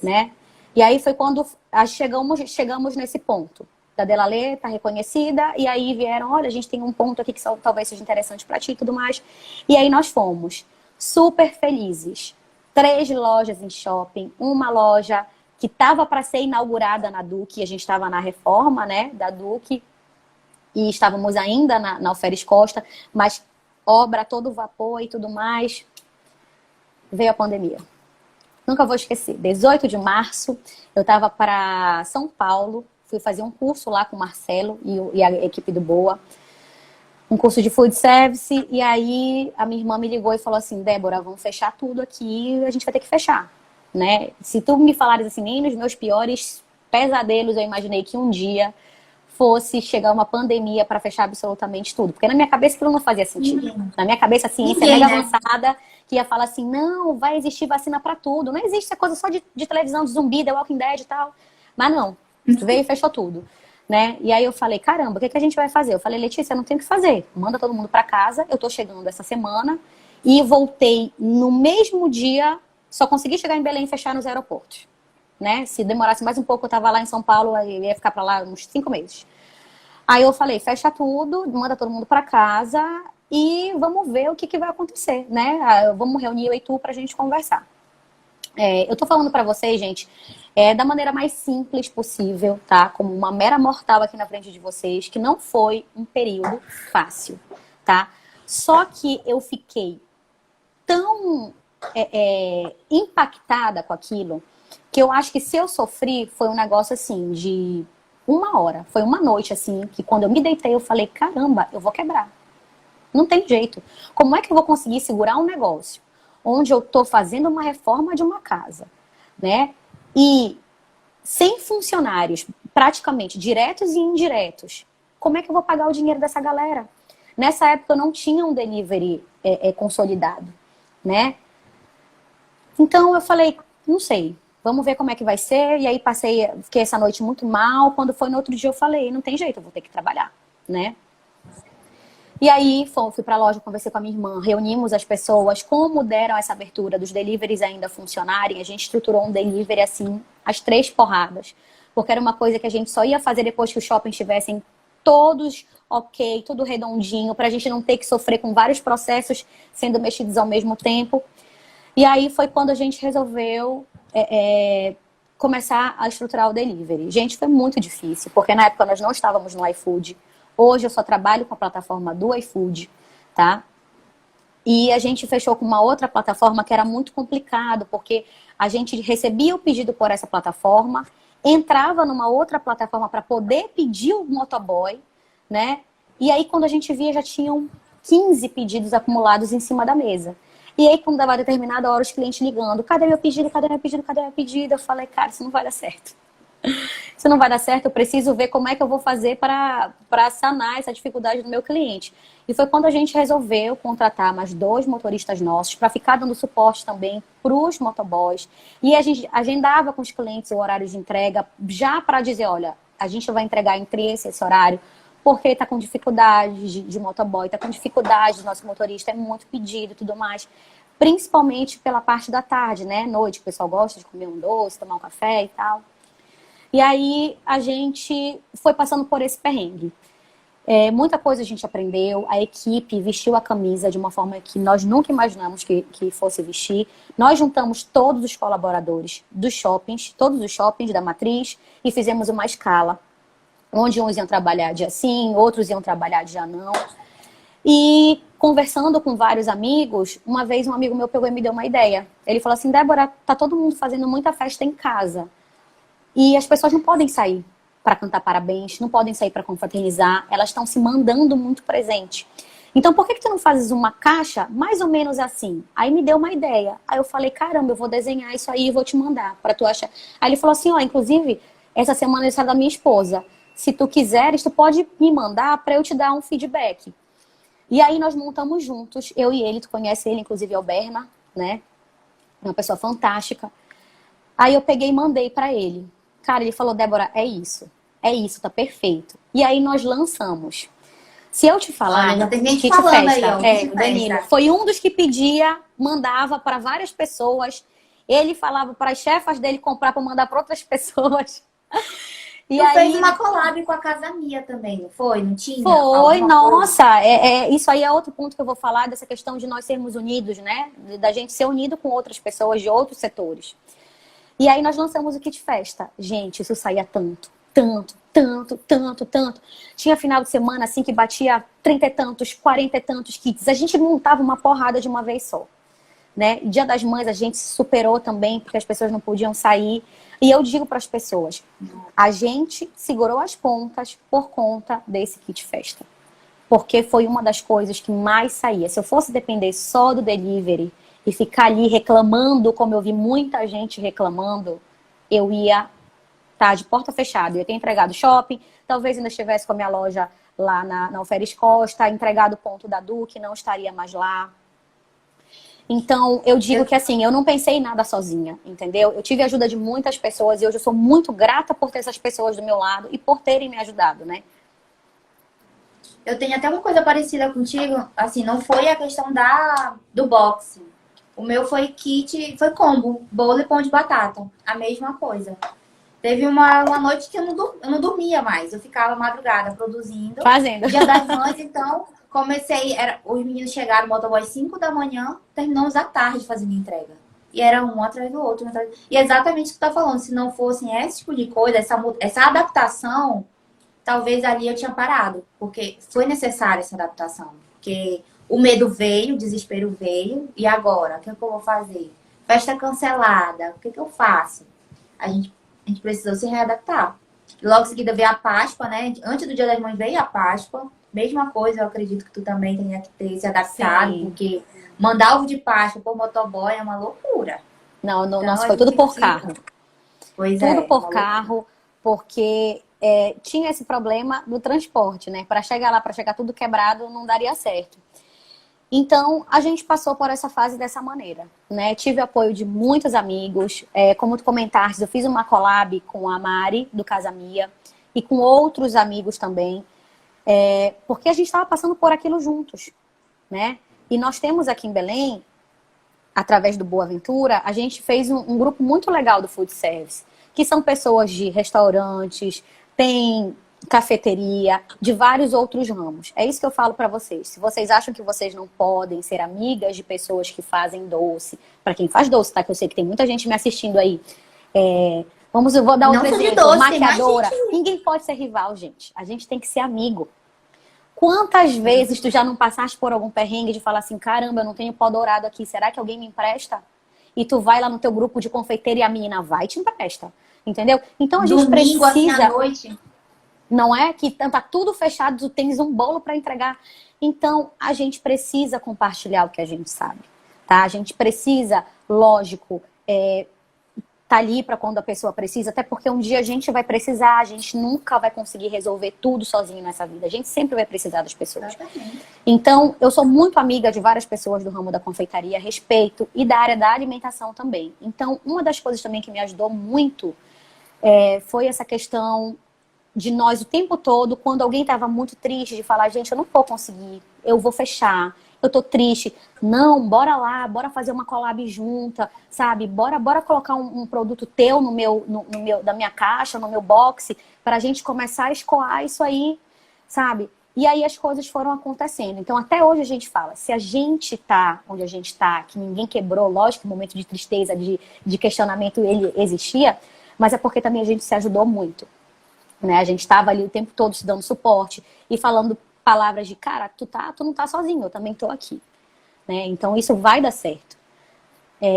né? E aí foi quando chegamos nesse ponto. Da Delalê tá reconhecida, e aí vieram, olha, a gente tem um ponto aqui que talvez seja interessante para ti e tudo mais. E aí nós fomos super felizes. 3 lojas em shopping, uma loja que estava para ser inaugurada na Duque, a gente estava na reforma, né, da Duque, e estávamos ainda na Alferes Costa, mas obra a todo vapor e tudo mais. Veio a pandemia. Nunca vou esquecer. 18 de março, eu estava para São Paulo, fui fazer um curso lá com o Marcelo e a equipe do Boa. um curso de food service, e aí a minha irmã me ligou e falou assim, Débora, vamos fechar tudo aqui, a gente vai ter que fechar, né? Se tu me falares assim, nem nos meus piores pesadelos eu imaginei que um dia fosse chegar uma pandemia para fechar absolutamente tudo. Porque na minha cabeça aquilo não fazia sentido. Na minha cabeça a ciência é mega avançada, que ia falar assim, não, vai existir vacina para tudo. Não existe essa coisa só de televisão, de zumbi, The Walking Dead e tal. Mas não, veio e fechou tudo. Né? E aí eu falei, caramba, o que a gente vai fazer? Eu falei, Letícia, não tem o que fazer. Manda todo mundo para casa, eu tô chegando essa semana. E voltei no mesmo dia, só consegui chegar em Belém e fechar nos aeroportos. Né? Se demorasse mais um pouco, eu tava lá em São Paulo, eu ia ficar para lá uns 5 meses. Aí eu falei, fecha tudo, manda todo mundo para casa e vamos ver o que vai acontecer, né? Vamos reunir o Heitor pra gente conversar. Eu tô falando para vocês, gente, da maneira mais simples possível, tá? Como uma mera mortal aqui na frente de vocês, que não foi um período fácil, tá? Só que eu fiquei tão impactada com aquilo, que eu acho que se eu sofri, foi um negócio assim, de 1 hora. Foi uma noite, assim, que quando eu me deitei, eu falei, caramba, eu vou quebrar. Não tem jeito. Como é que eu vou conseguir segurar um negócio onde eu tô fazendo uma reforma de uma casa, né? E sem funcionários, praticamente, diretos e indiretos, como é que eu vou pagar o dinheiro dessa galera? Nessa época eu não tinha um delivery consolidado, né? Então eu falei, não sei, vamos ver como é que vai ser. E aí fiquei essa noite muito mal. Quando foi no outro dia eu falei, não tem jeito, eu vou ter que trabalhar, né? E aí fui pra loja, conversei com a minha irmã, reunimos as pessoas, como deram essa abertura dos deliveries ainda funcionarem, a gente estruturou um delivery assim, às 3 porradas. Porque era uma coisa que a gente só ia fazer depois que os shoppings estivessem todos ok, tudo redondinho, pra gente não ter que sofrer com vários processos sendo mexidos ao mesmo tempo. E aí foi quando a gente resolveu começar a estruturar o delivery. Gente, foi muito difícil, porque na época nós não estávamos no iFood. Hoje eu só trabalho com a plataforma do iFood, tá? E a gente fechou com uma outra plataforma que era muito complicado, porque a gente recebia o pedido por essa plataforma, entrava numa outra plataforma para poder pedir o motoboy, né? E aí quando a gente via já tinham 15 pedidos acumulados em cima da mesa. E aí, quando dava determinada hora, os clientes ligando, cadê meu pedido, cadê meu pedido, cadê meu pedido? Eu falei, cara, isso não vai dar certo. Isso não vai dar certo, eu preciso ver como é que eu vou fazer para sanar essa dificuldade do meu cliente. E foi quando a gente resolveu contratar mais 2 motoristas nossos para ficar dando suporte também para os motoboys. E a gente agendava com os clientes o horário de entrega, já para dizer, olha, a gente vai entregar entre esse horário, porque está com dificuldade de motoboy, está com dificuldade do nosso motorista, é muito pedido e tudo mais. Principalmente pela parte da tarde, né? Noite, o pessoal gosta de comer um doce, tomar um café e tal. E aí a gente foi passando por esse perrengue. Muita coisa a gente aprendeu, a equipe vestiu a camisa de uma forma que nós nunca imaginamos que fosse vestir. Nós juntamos todos os colaboradores dos shoppings, todos os shoppings da matriz, e fizemos uma escala, onde uns iam trabalhar dia sim, outros iam trabalhar dia não. E conversando com vários amigos, uma vez um amigo meu pegou e me deu uma ideia. Ele falou assim, Débora, tá todo mundo fazendo muita festa em casa. E as pessoas não podem sair para cantar parabéns, não podem sair para confraternizar, elas estão se mandando muito presente. Então, por que tu não fazes uma caixa mais ou menos assim? Aí me deu uma ideia. Aí eu falei, caramba, eu vou desenhar isso aí e vou te mandar para tu achar. Aí ele falou assim, ó, inclusive, essa semana é da minha esposa. Se tu quiseres, tu pode me mandar para eu te dar um feedback. E aí nós montamos juntos, eu e ele, tu conhece ele, inclusive é o Berna, né? Uma pessoa fantástica. Aí eu peguei e mandei para ele. Cara, ele falou, Débora, é isso, tá perfeito. E aí nós lançamos. Se eu te falar, já tem gente Kit falando Festa, aí, ó, o Danilo, foi um dos que pedia, mandava para várias pessoas. Ele falava para as chefas dele comprar para mandar para outras pessoas. E tu fez uma collab com a Casa Mia também, não foi? Não tinha? Foi, nossa. Isso aí é outro ponto que eu vou falar, dessa questão de nós sermos unidos, né? Da gente ser unido com outras pessoas de outros setores. E aí nós lançamos o Kit Festa. Gente, isso saía tanto. Tinha final de semana, assim, que batia 30 e tantos, 40 e tantos kits. A gente montava uma porrada de uma vez só. Né? Dia das Mães a gente se superou também, porque as pessoas não podiam sair. E eu digo para as pessoas, a gente segurou as pontas por conta desse Kit Festa. porque foi uma das coisas que mais saía. Se eu fosse depender só do delivery e ficar ali reclamando, como eu vi muita gente reclamando, eu ia estar de porta fechada. Eu ia ter entregado shopping, talvez ainda estivesse com a minha loja lá na Alferes Costa, entregado o ponto da Duque, não estaria mais lá. Então, eu digo que assim, eu não pensei em nada sozinha, entendeu? Eu tive a ajuda de muitas pessoas e hoje eu sou muito grata por ter essas pessoas do meu lado e por terem me ajudado, né? Eu tenho até uma coisa parecida contigo, assim, não foi a questão do boxe. O meu foi kit, foi combo, bolo e pão de batata. A mesma coisa. Teve uma noite que eu não dormia mais. Eu ficava madrugada produzindo. Fazendo. Dia das Mães, então, comecei. Os meninos chegaram no motoboy às 5 da manhã, terminamos à tarde fazendo entrega. E era um atrás do outro. E é exatamente o que tu tá falando. Se não fosse esse tipo de coisa, essa adaptação, talvez ali eu tinha parado. Porque foi necessária essa adaptação. Porque o medo veio, o desespero veio. E agora? O que é que eu vou fazer? Festa cancelada. O que é que eu faço? A gente precisou se readaptar. E logo em seguida veio a Páscoa, né? Antes do Dia das Mães veio a Páscoa. Mesma coisa, eu acredito que tu também tenha que ter se adaptado, Sim. porque mandar ovo de Páscoa por motoboy é uma loucura. Não, Então, nossa, foi tudo por carro. Pois tudo é. por carro, porque tinha esse problema do transporte, né? Para chegar lá, para chegar tudo quebrado, não daria certo. Então, a gente passou por essa fase dessa maneira, né? Tive apoio de muitos amigos. Como tu comentaste, eu fiz uma collab com a Mari, do Casa Mia, e com outros amigos também, porque a gente estava passando por aquilo juntos, né? E nós temos aqui em Belém, através do Boa Ventura, a gente fez um grupo muito legal do food service, que são pessoas de restaurantes, tem cafeteria, de vários outros ramos. É isso que eu falo para vocês. Se vocês acham que vocês não podem ser amigas de pessoas que fazem doce, para quem faz doce, tá? Que eu sei que tem muita gente me assistindo aí. Eu vou dar outro exemplo. Doce, maquiadora. Ninguém pode ser rival, gente. A gente tem que ser amigo. Quantas vezes tu já não passaste por algum perrengue de falar assim, caramba, eu não tenho pó dourado aqui, será que alguém me empresta? E tu vai lá no teu grupo de confeiteira e a menina vai e te empresta. Entendeu? Então a gente Domingo, precisa... assim, à noite. Não é? Que tá tudo fechado, tu tens um bolo para entregar. Então, a gente precisa compartilhar o que a gente sabe, tá? A gente precisa, lógico, tá ali para quando a pessoa precisa, até porque um dia a gente vai precisar, a gente nunca vai conseguir resolver tudo sozinho nessa vida. A gente sempre vai precisar das pessoas. Exatamente. Então, eu sou muito amiga de várias pessoas do ramo da confeitaria, respeito, e da área da alimentação também. Então, uma das coisas também que me ajudou muito foi essa questão de nós o tempo todo, quando alguém estava muito triste, de falar, gente, eu não vou conseguir, eu vou fechar, eu tô triste. Não, bora lá, bora fazer uma collab junta, sabe? Bora colocar um produto teu da minha caixa, no meu box, pra gente começar a escoar isso aí, sabe? E aí as coisas foram acontecendo. Então, até hoje a gente fala, se a gente tá onde a gente tá, que ninguém quebrou, lógico, um momento de tristeza, de questionamento, ele existia, mas é porque também a gente se ajudou muito. Né? A gente estava ali o tempo todo se dando suporte e falando palavras de, cara, tu não tá sozinho, eu também tô aqui. Né? Então, isso vai dar certo.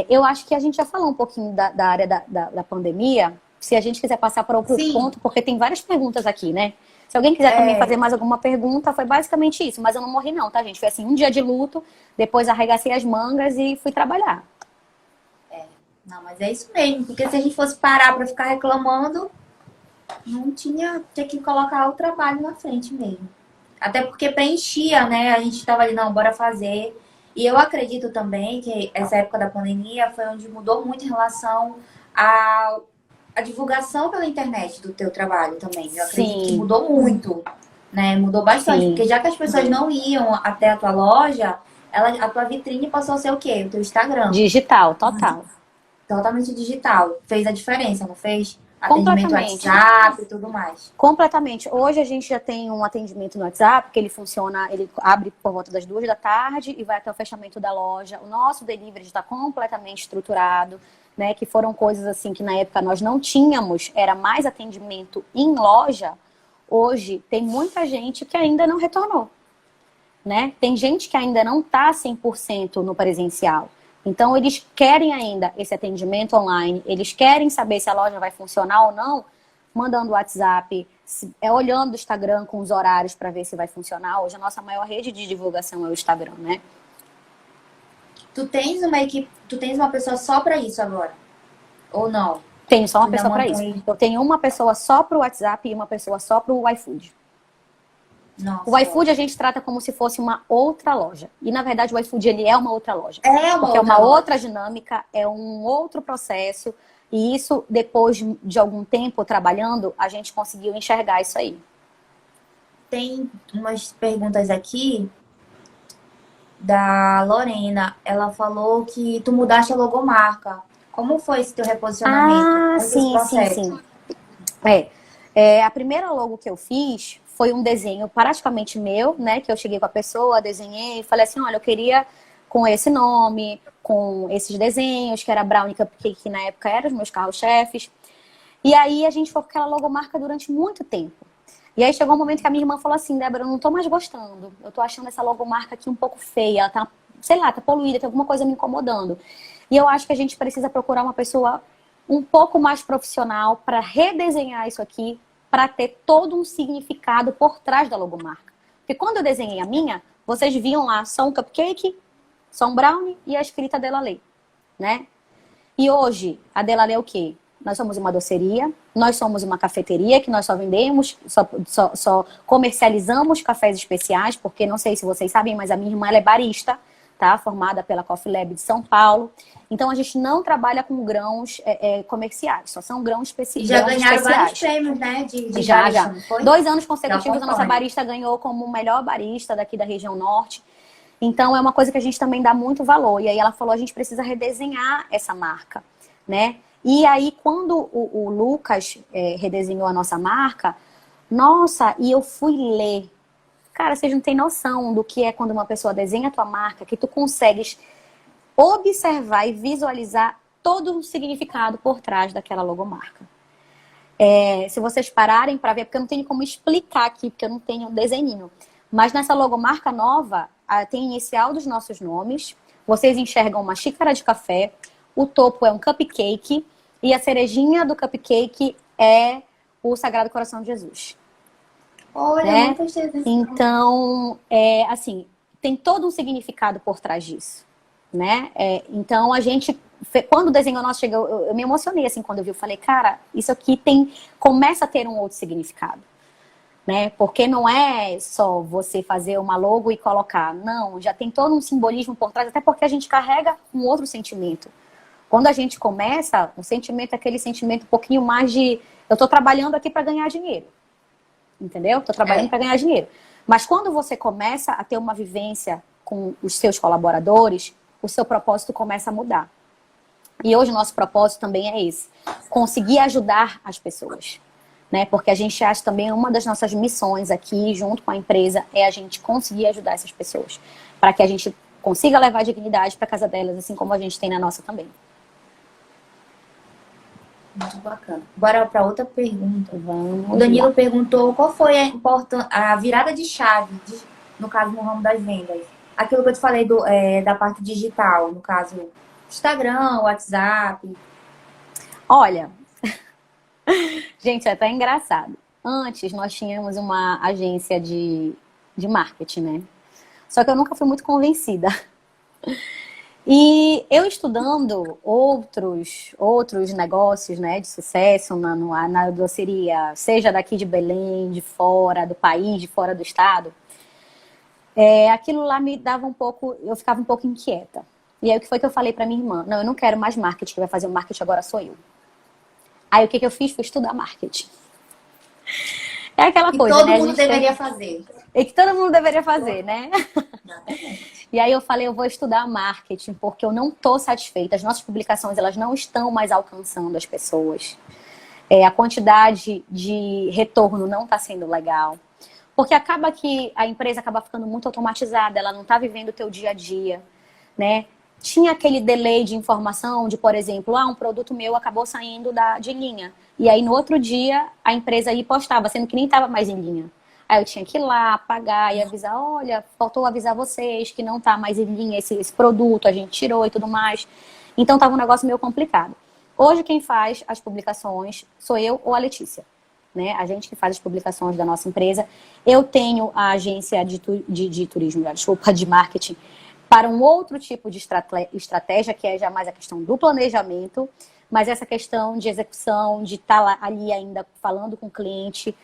Eu acho que a gente já falou um pouquinho da área da pandemia. Se a gente quiser passar para outro ponto, porque tem várias perguntas aqui, né? Se alguém quiser também fazer mais alguma pergunta, foi basicamente isso. Mas eu não morri não, tá, gente? Foi assim, um dia de luto, depois arregacei as mangas e fui trabalhar. Não, mas é isso mesmo. Porque se a gente fosse parar para ficar reclamando... Não tinha que colocar o trabalho na frente mesmo. Até porque preenchia, né? A gente tava ali, não, bora fazer. E eu acredito também que essa época da pandemia foi onde mudou muito em relação à divulgação pela internet do teu trabalho também. Eu acredito que mudou muito, né? Mudou bastante. Sim. Porque já que as pessoas não iam até a tua loja, a tua vitrine passou a ser o quê? O teu Instagram. Digital, total. Totalmente digital. Fez a diferença, não fez? Atendimento WhatsApp e tudo mais. Completamente. Hoje a gente já tem um atendimento no WhatsApp, que ele funciona, ele abre por volta das 2 da tarde e vai até o fechamento da loja. O nosso delivery está completamente estruturado, né? Que foram coisas assim que na época nós não tínhamos, era mais atendimento em loja. Hoje tem muita gente que ainda não retornou, né? Tem gente que ainda não está 100% no presencial. Então, eles querem ainda esse atendimento online, eles querem saber se a loja vai funcionar ou não, mandando WhatsApp, olhando o Instagram com os horários para ver se vai funcionar. Hoje a nossa maior rede de divulgação é o Instagram, né? Tu tens uma equipe, tu tens uma pessoa só para isso agora? Ou não? Tenho só uma Tu pessoa não para isso. mantém- Eu tenho uma pessoa só para o WhatsApp e uma pessoa só para o iFood. Nossa. O iFood a gente trata como se fosse uma outra loja. E, na verdade, o iFood ele é uma outra loja. É uma porque é outra uma loja. outra dinâmica, é um outro processo. E isso, depois de algum tempo trabalhando, a gente conseguiu enxergar isso aí. Tem umas perguntas aqui da Lorena. Ela falou que tu mudaste a logomarca. Como foi esse teu reposicionamento? Como foi esse Sim. processo? A primeira logo que eu fiz foi um desenho praticamente meu, né? Que eu cheguei com a pessoa, desenhei e falei assim, olha, eu queria com esse nome, com esses desenhos, que era Brownie Cupcake, que na época eram os meus carros-chefes. E aí a gente foi com aquela logomarca durante muito tempo. E aí chegou um momento que a minha irmã falou assim, Débora, eu não tô mais gostando. Eu tô achando essa logomarca aqui um pouco feia. Ela tá, sei lá, tá poluída, tem alguma coisa me incomodando. E eu acho que a gente precisa procurar uma pessoa um pouco mais profissional para redesenhar isso aqui, para ter todo um significado por trás da logomarca. Porque quando eu desenhei a minha, vocês viam lá só um cupcake, só um brownie e a escrita Delalê, né? E hoje, a Delalê é o quê? Nós somos uma doceria, nós somos uma cafeteria que nós só vendemos, só comercializamos cafés especiais, porque não sei se vocês sabem, mas a minha irmã ela é barista, tá? Formada pela Coffee Lab de São Paulo. Então a gente não trabalha com grãos comerciais, só são grãos E já grãos ganharam especiais. vários prêmios, né? De Já. barista, não foi? 2 anos consecutivos Já a nossa concorre. barista ganhou como melhor barista daqui da região norte. Então é uma coisa que a gente também dá muito valor. E aí ela falou, a gente precisa redesenhar essa marca, né? E aí quando o Lucas redesenhou a nossa marca, nossa, e eu fui ler. Cara, vocês não têm noção do que é quando uma pessoa desenha a tua marca, que tu consegues observar e visualizar todo o significado por trás daquela logomarca. Se vocês pararem para ver, porque eu não tenho como explicar aqui, porque eu não tenho um desenho. Mas nessa logomarca nova, tem inicial dos nossos nomes. Vocês enxergam uma xícara de café. O topo é um cupcake. E a cerejinha do cupcake é o Sagrado Coração de Jesus. Olha, né? não prestei atenção. Então, assim, tem todo um significado por trás disso, né? Então, a gente, quando o desenho nosso chegou, eu me emocionei, assim, quando eu vi, eu falei, cara, isso aqui começa a ter um outro significado, né? Porque não é só você fazer uma logo e colocar, não, já tem todo um simbolismo por trás, até porque a gente carrega um outro sentimento. Quando a gente começa, o sentimento é aquele sentimento um pouquinho mais de, eu tô trabalhando aqui para ganhar dinheiro. Entendeu? Tô trabalhando para ganhar dinheiro. Mas quando você começa a ter uma vivência com os seus colaboradores, o seu propósito começa a mudar. E hoje o nosso propósito também é esse. Conseguir ajudar as pessoas. Né? Porque a gente acha também, uma das nossas missões aqui, junto com a empresa, é a gente conseguir ajudar essas pessoas. Para que a gente consiga levar dignidade para casa delas, assim como a gente tem na nossa também. Muito bacana. Bora para outra pergunta. Vamos O Danilo lá. perguntou qual foi a virada de chave, no caso, no ramo das vendas. Aquilo que eu te falei da parte digital, no caso, Instagram, WhatsApp. Olha, gente, é até engraçado. Antes, nós tínhamos uma agência de marketing, né? Só que eu nunca fui muito convencida. E eu estudando outros negócios, né, de sucesso na doceria, seja daqui de Belém, de fora do país, de fora do estado, aquilo lá me dava um pouco, eu ficava um pouco inquieta. E aí o que foi que eu falei para minha irmã? Não, eu não quero mais marketing, quem vai fazer o marketing agora sou eu. Aí o que eu fiz? Fui estudar marketing. É aquela coisa, todo né? mundo deveria fazer. E que todo mundo deveria fazer, né? E aí eu falei, eu vou estudar marketing, porque eu não estou satisfeita. As nossas publicações, elas não estão mais alcançando as pessoas. A quantidade de retorno não está sendo legal. Porque acaba que a empresa acaba ficando muito automatizada, ela não está vivendo o teu dia a dia, né? Tinha aquele delay de informação de, por exemplo, um produto meu acabou saindo de linha. E aí no outro dia a empresa aí postava, sendo que nem estava mais em linha. Aí eu tinha que ir lá, pagar e avisar, olha, faltou avisar vocês que não tá mais em linha esse produto, a gente tirou e tudo mais. Então tava um negócio meio complicado. Hoje quem faz as publicações sou eu ou a Letícia. né? A gente que faz as publicações da nossa empresa. Eu tenho a agência de turismo, desculpa, de marketing, para um outro tipo de estratégia, que é já mais a questão do planejamento, mas essa questão de execução, de estar lá, ali ainda falando com o cliente,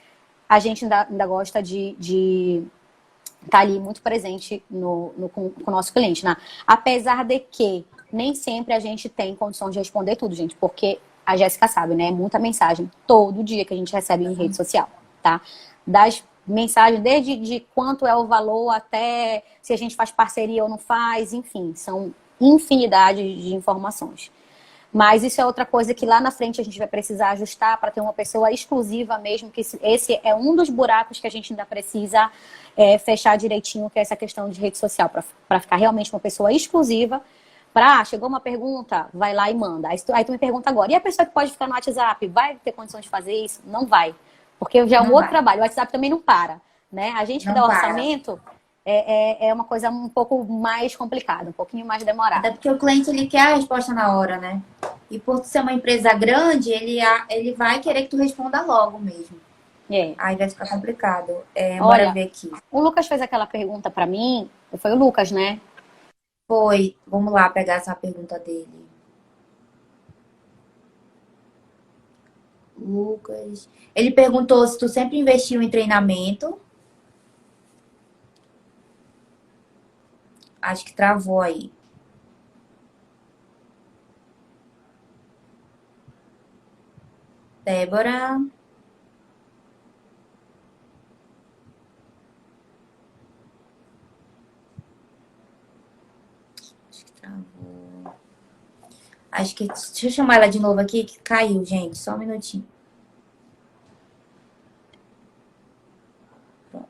a gente ainda gosta de estar ali muito presente com o nosso cliente, né? Apesar de que nem sempre a gente tem condições de responder tudo, gente, porque a Jéssica sabe, né? É muita mensagem todo dia que a gente recebe em rede social, tá? Das mensagens, desde de quanto é o valor até se a gente faz parceria ou não faz, enfim, são infinidade de informações. Mas isso é outra coisa que lá na frente a gente vai precisar ajustar para ter uma pessoa exclusiva mesmo, que esse é um dos buracos que a gente ainda precisa fechar direitinho, que é essa questão de rede social, para ficar realmente uma pessoa exclusiva. Chegou uma pergunta, vai lá e manda. Aí tu me pergunta agora, e a pessoa que pode ficar no WhatsApp, vai ter condição de fazer isso? Não vai, porque já é um outro trabalho. O WhatsApp também não para, né? A gente que dá orçamento é uma coisa um pouco mais complicada, um pouquinho mais demorada. Até porque o cliente, ele quer a resposta na hora, né? E por ser uma empresa grande, ele vai querer que tu responda logo mesmo. Aí vai ficar complicado. Bora ver aqui. O Lucas fez aquela pergunta pra mim, foi o Lucas, né? Foi. Vamos lá pegar essa pergunta dele. Lucas. Ele perguntou se tu sempre investiu em treinamento. Acho que travou aí. Débora. Acho que travou. Acho que... Deixa eu chamar ela de novo aqui, que caiu, gente. Só um minutinho. Pronto.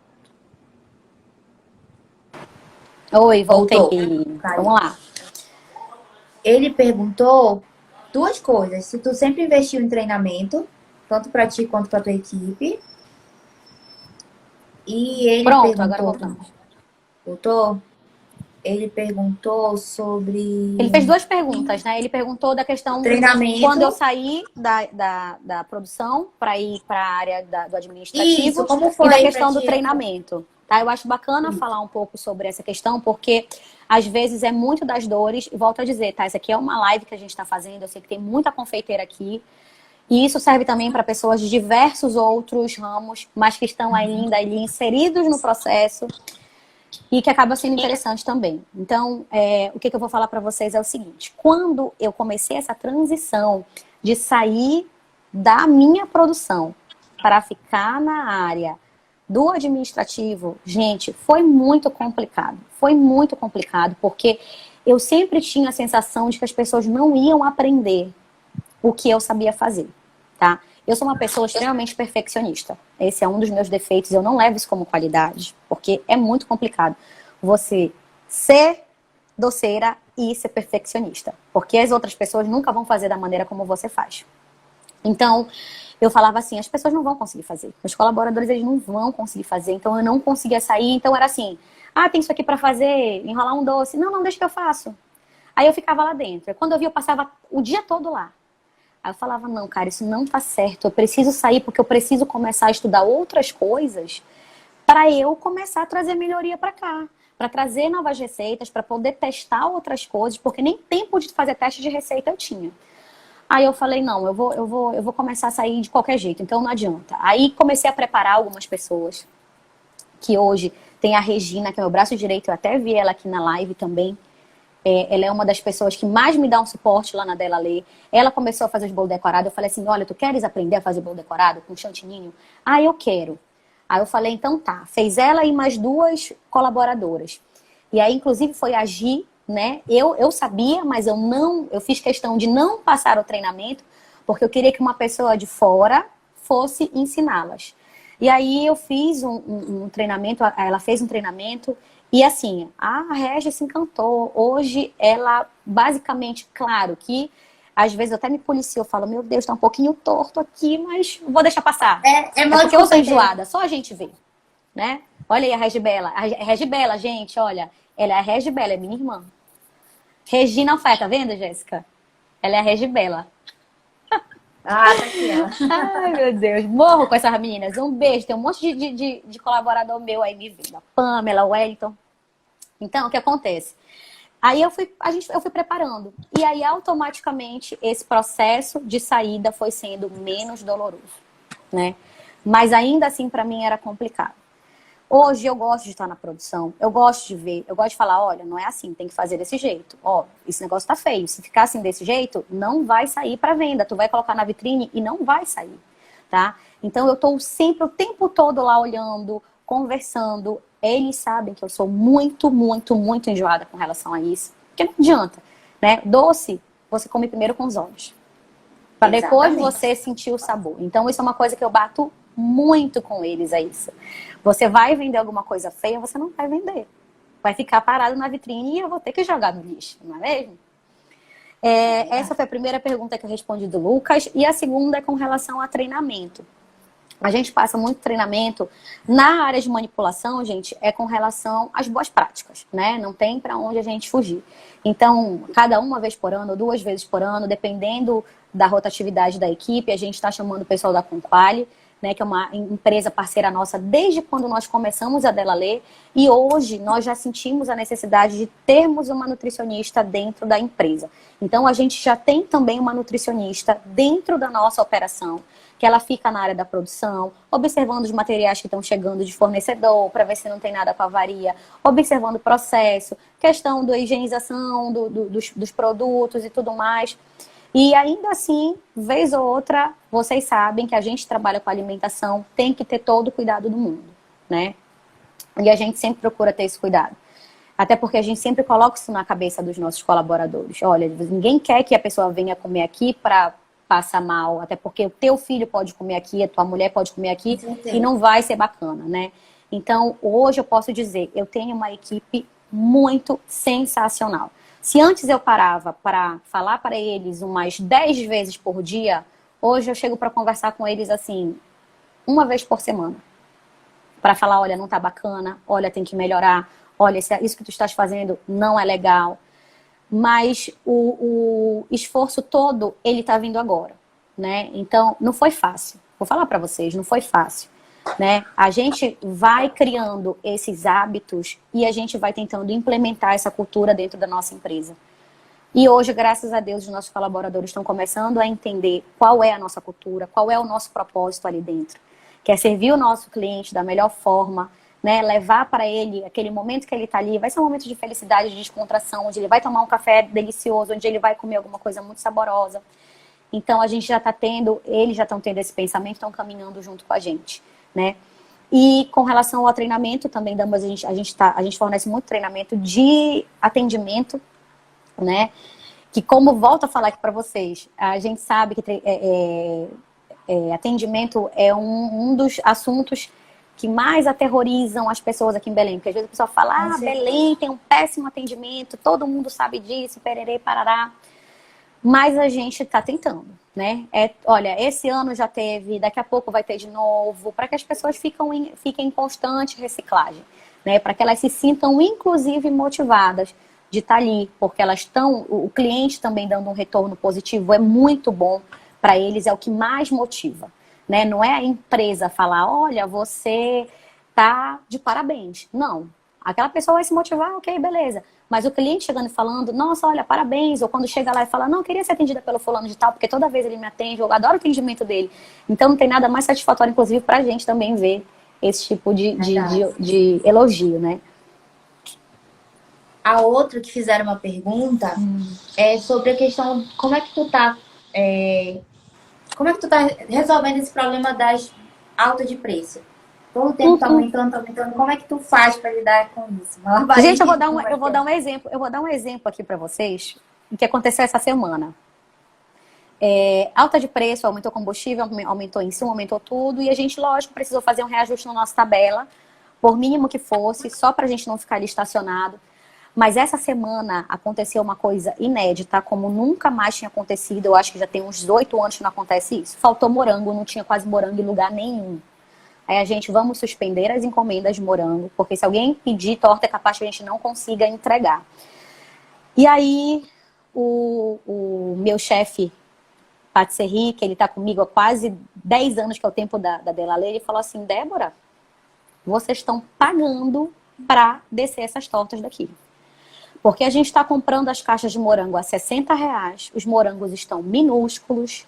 Oi, voltei. Vamos lá. Ele perguntou duas coisas. Se tu sempre investiu em treinamento, tanto para ti quanto para tua equipe. E ele perguntou... Agora voltamos. Voltou? Ele perguntou sobre... Ele fez duas perguntas, né? Ele perguntou da questão treinamento. Quando eu saí da produção para ir para a área do administrativo. Isso, como foi e da questão do treinamento. Tá? Eu acho bacana falar um pouco sobre essa questão, porque às vezes é muito das dores. E volto a dizer, tá? Essa aqui é uma live que a gente está fazendo. Eu sei que tem muita confeiteira aqui. E isso serve também para pessoas de diversos outros ramos, mas que estão ainda ali inseridos no processo e que acaba sendo interessante também. Então, o que eu vou falar para vocês é o seguinte. Quando eu comecei essa transição de sair da minha produção para ficar na área do administrativo, gente, foi muito complicado. Foi muito complicado, porque eu sempre tinha a sensação de que as pessoas não iam aprender o que eu sabia fazer, tá? Eu sou uma pessoa extremamente perfeccionista. Esse é um dos meus defeitos. Eu não levo isso como qualidade, porque é muito complicado você ser doceira e ser perfeccionista. Porque as outras pessoas nunca vão fazer da maneira como você faz. Então, eu falava assim, as pessoas não vão conseguir fazer. Os colaboradores, eles não vão conseguir fazer. Então, eu não conseguia sair. Então, era assim, tem isso aqui para fazer, enrolar um doce. Não, deixa que eu faço. Aí eu ficava lá dentro. Quando eu vi, eu passava o dia todo lá. Aí eu falava, não, cara, isso não tá certo. Eu preciso sair porque eu preciso começar a estudar outras coisas para eu começar a trazer melhoria para cá. Para trazer novas receitas, para poder testar outras coisas, porque nem tempo de fazer teste de receita eu tinha. Aí eu falei, não, eu vou começar a sair de qualquer jeito, então não adianta. Aí comecei a preparar algumas pessoas, que hoje tem a Regina, que é meu braço direito, eu até vi ela aqui na live também. Ela é uma das pessoas que mais me dá um suporte lá na Dela Lê. Ela começou a fazer os bolos decorados. Eu falei assim, olha, tu queres aprender a fazer bolo decorado com chantininho? Eu quero. Aí eu falei, então tá. Fez ela e mais duas colaboradoras. E aí, inclusive, foi a Gi, né? Eu sabia, mas eu fiz questão de não passar o treinamento, porque eu queria que uma pessoa de fora fosse ensiná-las. E aí eu fiz um treinamento, ela fez um treinamento. E assim, a Régia se encantou. Hoje ela, basicamente, claro que às vezes eu até me policio, eu falo, meu Deus, tá um pouquinho torto aqui, mas vou deixar passar. É porque eu sou enjoada, só a gente vê, né? Olha aí a Regibela. A Regibela, gente, olha, ela é a Regibela, é minha irmã. Regina Alfaia, tá vendo, Jéssica? Ela é a Regibela. Ah, tá aqui ela. Ai, meu Deus, morro com essas meninas. Um beijo, tem um monte de colaborador meu aí me vendo. A Pamela, o Wellington. Então, o que acontece? Aí eu fui preparando. E aí, automaticamente, esse processo de saída foi sendo menos doloroso, né? Mas ainda assim, para mim, era complicado. Hoje eu gosto de estar na produção, eu gosto de ver, eu gosto de falar, olha, não é assim, tem que fazer desse jeito. Ó, esse negócio tá feio. Se ficar assim desse jeito, não vai sair para venda. Tu vai colocar na vitrine e não vai sair, tá? Então eu tô sempre o tempo todo lá olhando, conversando. Eles sabem que eu sou muito, muito, muito enjoada com relação a isso. Porque não adianta, né? Doce, você come primeiro com os olhos. Para depois você sentir o sabor. Então, isso é uma coisa que eu bato muito com eles, é isso. Você vai vender alguma coisa feia, você não vai vender. Vai ficar parado na vitrine e eu vou ter que jogar no lixo, não é mesmo? Essa foi a primeira pergunta que eu respondi do Lucas. E a segunda é com relação a treinamento. A gente passa muito treinamento na área de manipulação, gente, é com relação às boas práticas, né? Não tem para onde a gente fugir. Então, cada uma vez por ano, 2 vezes por ano, dependendo da rotatividade da equipe, a gente está chamando o pessoal da Conquali, né, que é uma empresa parceira nossa desde quando nós começamos a Delalê, e hoje nós já sentimos a necessidade de termos uma nutricionista dentro da empresa. Então, a gente já tem também uma nutricionista dentro da nossa operação, que ela fica na área da produção, observando os materiais que estão chegando de fornecedor, para ver se não tem nada com avaria, observando o processo, questão da higienização dos produtos e tudo mais. E ainda assim, vez ou outra, vocês sabem que a gente trabalha com alimentação, tem que ter todo o cuidado do mundo, né? E a gente sempre procura ter esse cuidado. Até porque a gente sempre coloca isso na cabeça dos nossos colaboradores. Olha, ninguém quer que a pessoa venha comer aqui para passar mal, até porque o teu filho pode comer aqui, a tua mulher pode comer aqui e não vai ser bacana, né? Então, hoje eu posso dizer, eu tenho uma equipe muito sensacional. Se antes eu parava para falar para eles umas 10 vezes por dia, hoje eu chego para conversar com eles assim, 1 vez por semana. Para falar, olha, não tá bacana, olha, tem que melhorar, olha, isso que tu estás fazendo não é legal. Mas o esforço todo, ele tá vindo agora, né? Então, não foi fácil. Vou falar para vocês, não foi fácil, né? A gente vai criando esses hábitos e a gente vai tentando implementar essa cultura dentro da nossa empresa. E hoje, graças a Deus, os nossos colaboradores estão começando a entender qual é a nossa cultura, qual é o nosso propósito ali dentro. Que é servir o nosso cliente da melhor forma, né, levar para ele aquele momento que ele está ali, vai ser um momento de felicidade, de descontração, onde ele vai tomar um café delicioso, onde ele vai comer alguma coisa muito saborosa. Então, a gente já está tendo, eles já estão tendo esse pensamento, estão caminhando junto com a gente, né? E com relação ao treinamento, também damos, a gente fornece muito treinamento de atendimento, né? Que, como volto a falar aqui para vocês, a gente sabe que atendimento é um dos assuntos que mais aterrorizam as pessoas aqui em Belém. Porque às vezes a pessoa fala, Belém tem um péssimo atendimento, todo mundo sabe disso, pererê, parará. Mas a gente está tentando, né? Olha, esse ano já teve, daqui a pouco vai ter de novo, para que as pessoas fiquem em constante reciclagem, né? Para que elas se sintam, inclusive, motivadas de estar ali, porque elas estão, o cliente também dando um retorno positivo é muito bom para eles, é o que mais motiva. Né? Não é a empresa falar, olha, você tá de parabéns. Não. Aquela pessoa vai se motivar, ok, beleza. Mas o cliente chegando e falando, nossa, olha, parabéns. Ou quando chega lá e fala, não, eu queria ser atendida pelo fulano de tal, porque toda vez ele me atende, eu adoro o atendimento dele. Então não tem nada mais satisfatório, inclusive, pra gente também ver esse tipo de elogio, né? A outra que fizeram uma pergunta é sobre a questão, como é que tu tá resolvendo esse problema das altas de preço? Todo o tempo tá aumentando. Como é que tu faz para lidar com isso? Gente, eu vou dar um exemplo aqui para vocês, o que aconteceu essa semana. Alta de preço, aumentou combustível, aumentou insumo, aumentou tudo, e a gente, lógico, precisou fazer um reajuste na nossa tabela, por mínimo que fosse, só para a gente não ficar ali estacionado. Mas essa semana aconteceu uma coisa inédita, como nunca mais tinha acontecido. Eu acho que já tem uns 8 anos que não acontece isso. Faltou morango, não tinha quase morango em lugar nenhum. Aí a gente, vamos suspender as encomendas de morango, porque se alguém pedir torta é capaz que a gente não consiga entregar. E aí o meu chefe Patisserie, que ele está comigo há quase 10 anos, que é o tempo da Delalê, ele falou assim, Débora, vocês estão pagando para descer essas tortas daqui. Porque a gente está comprando as caixas de morango a R$ 60, os morangos estão minúsculos,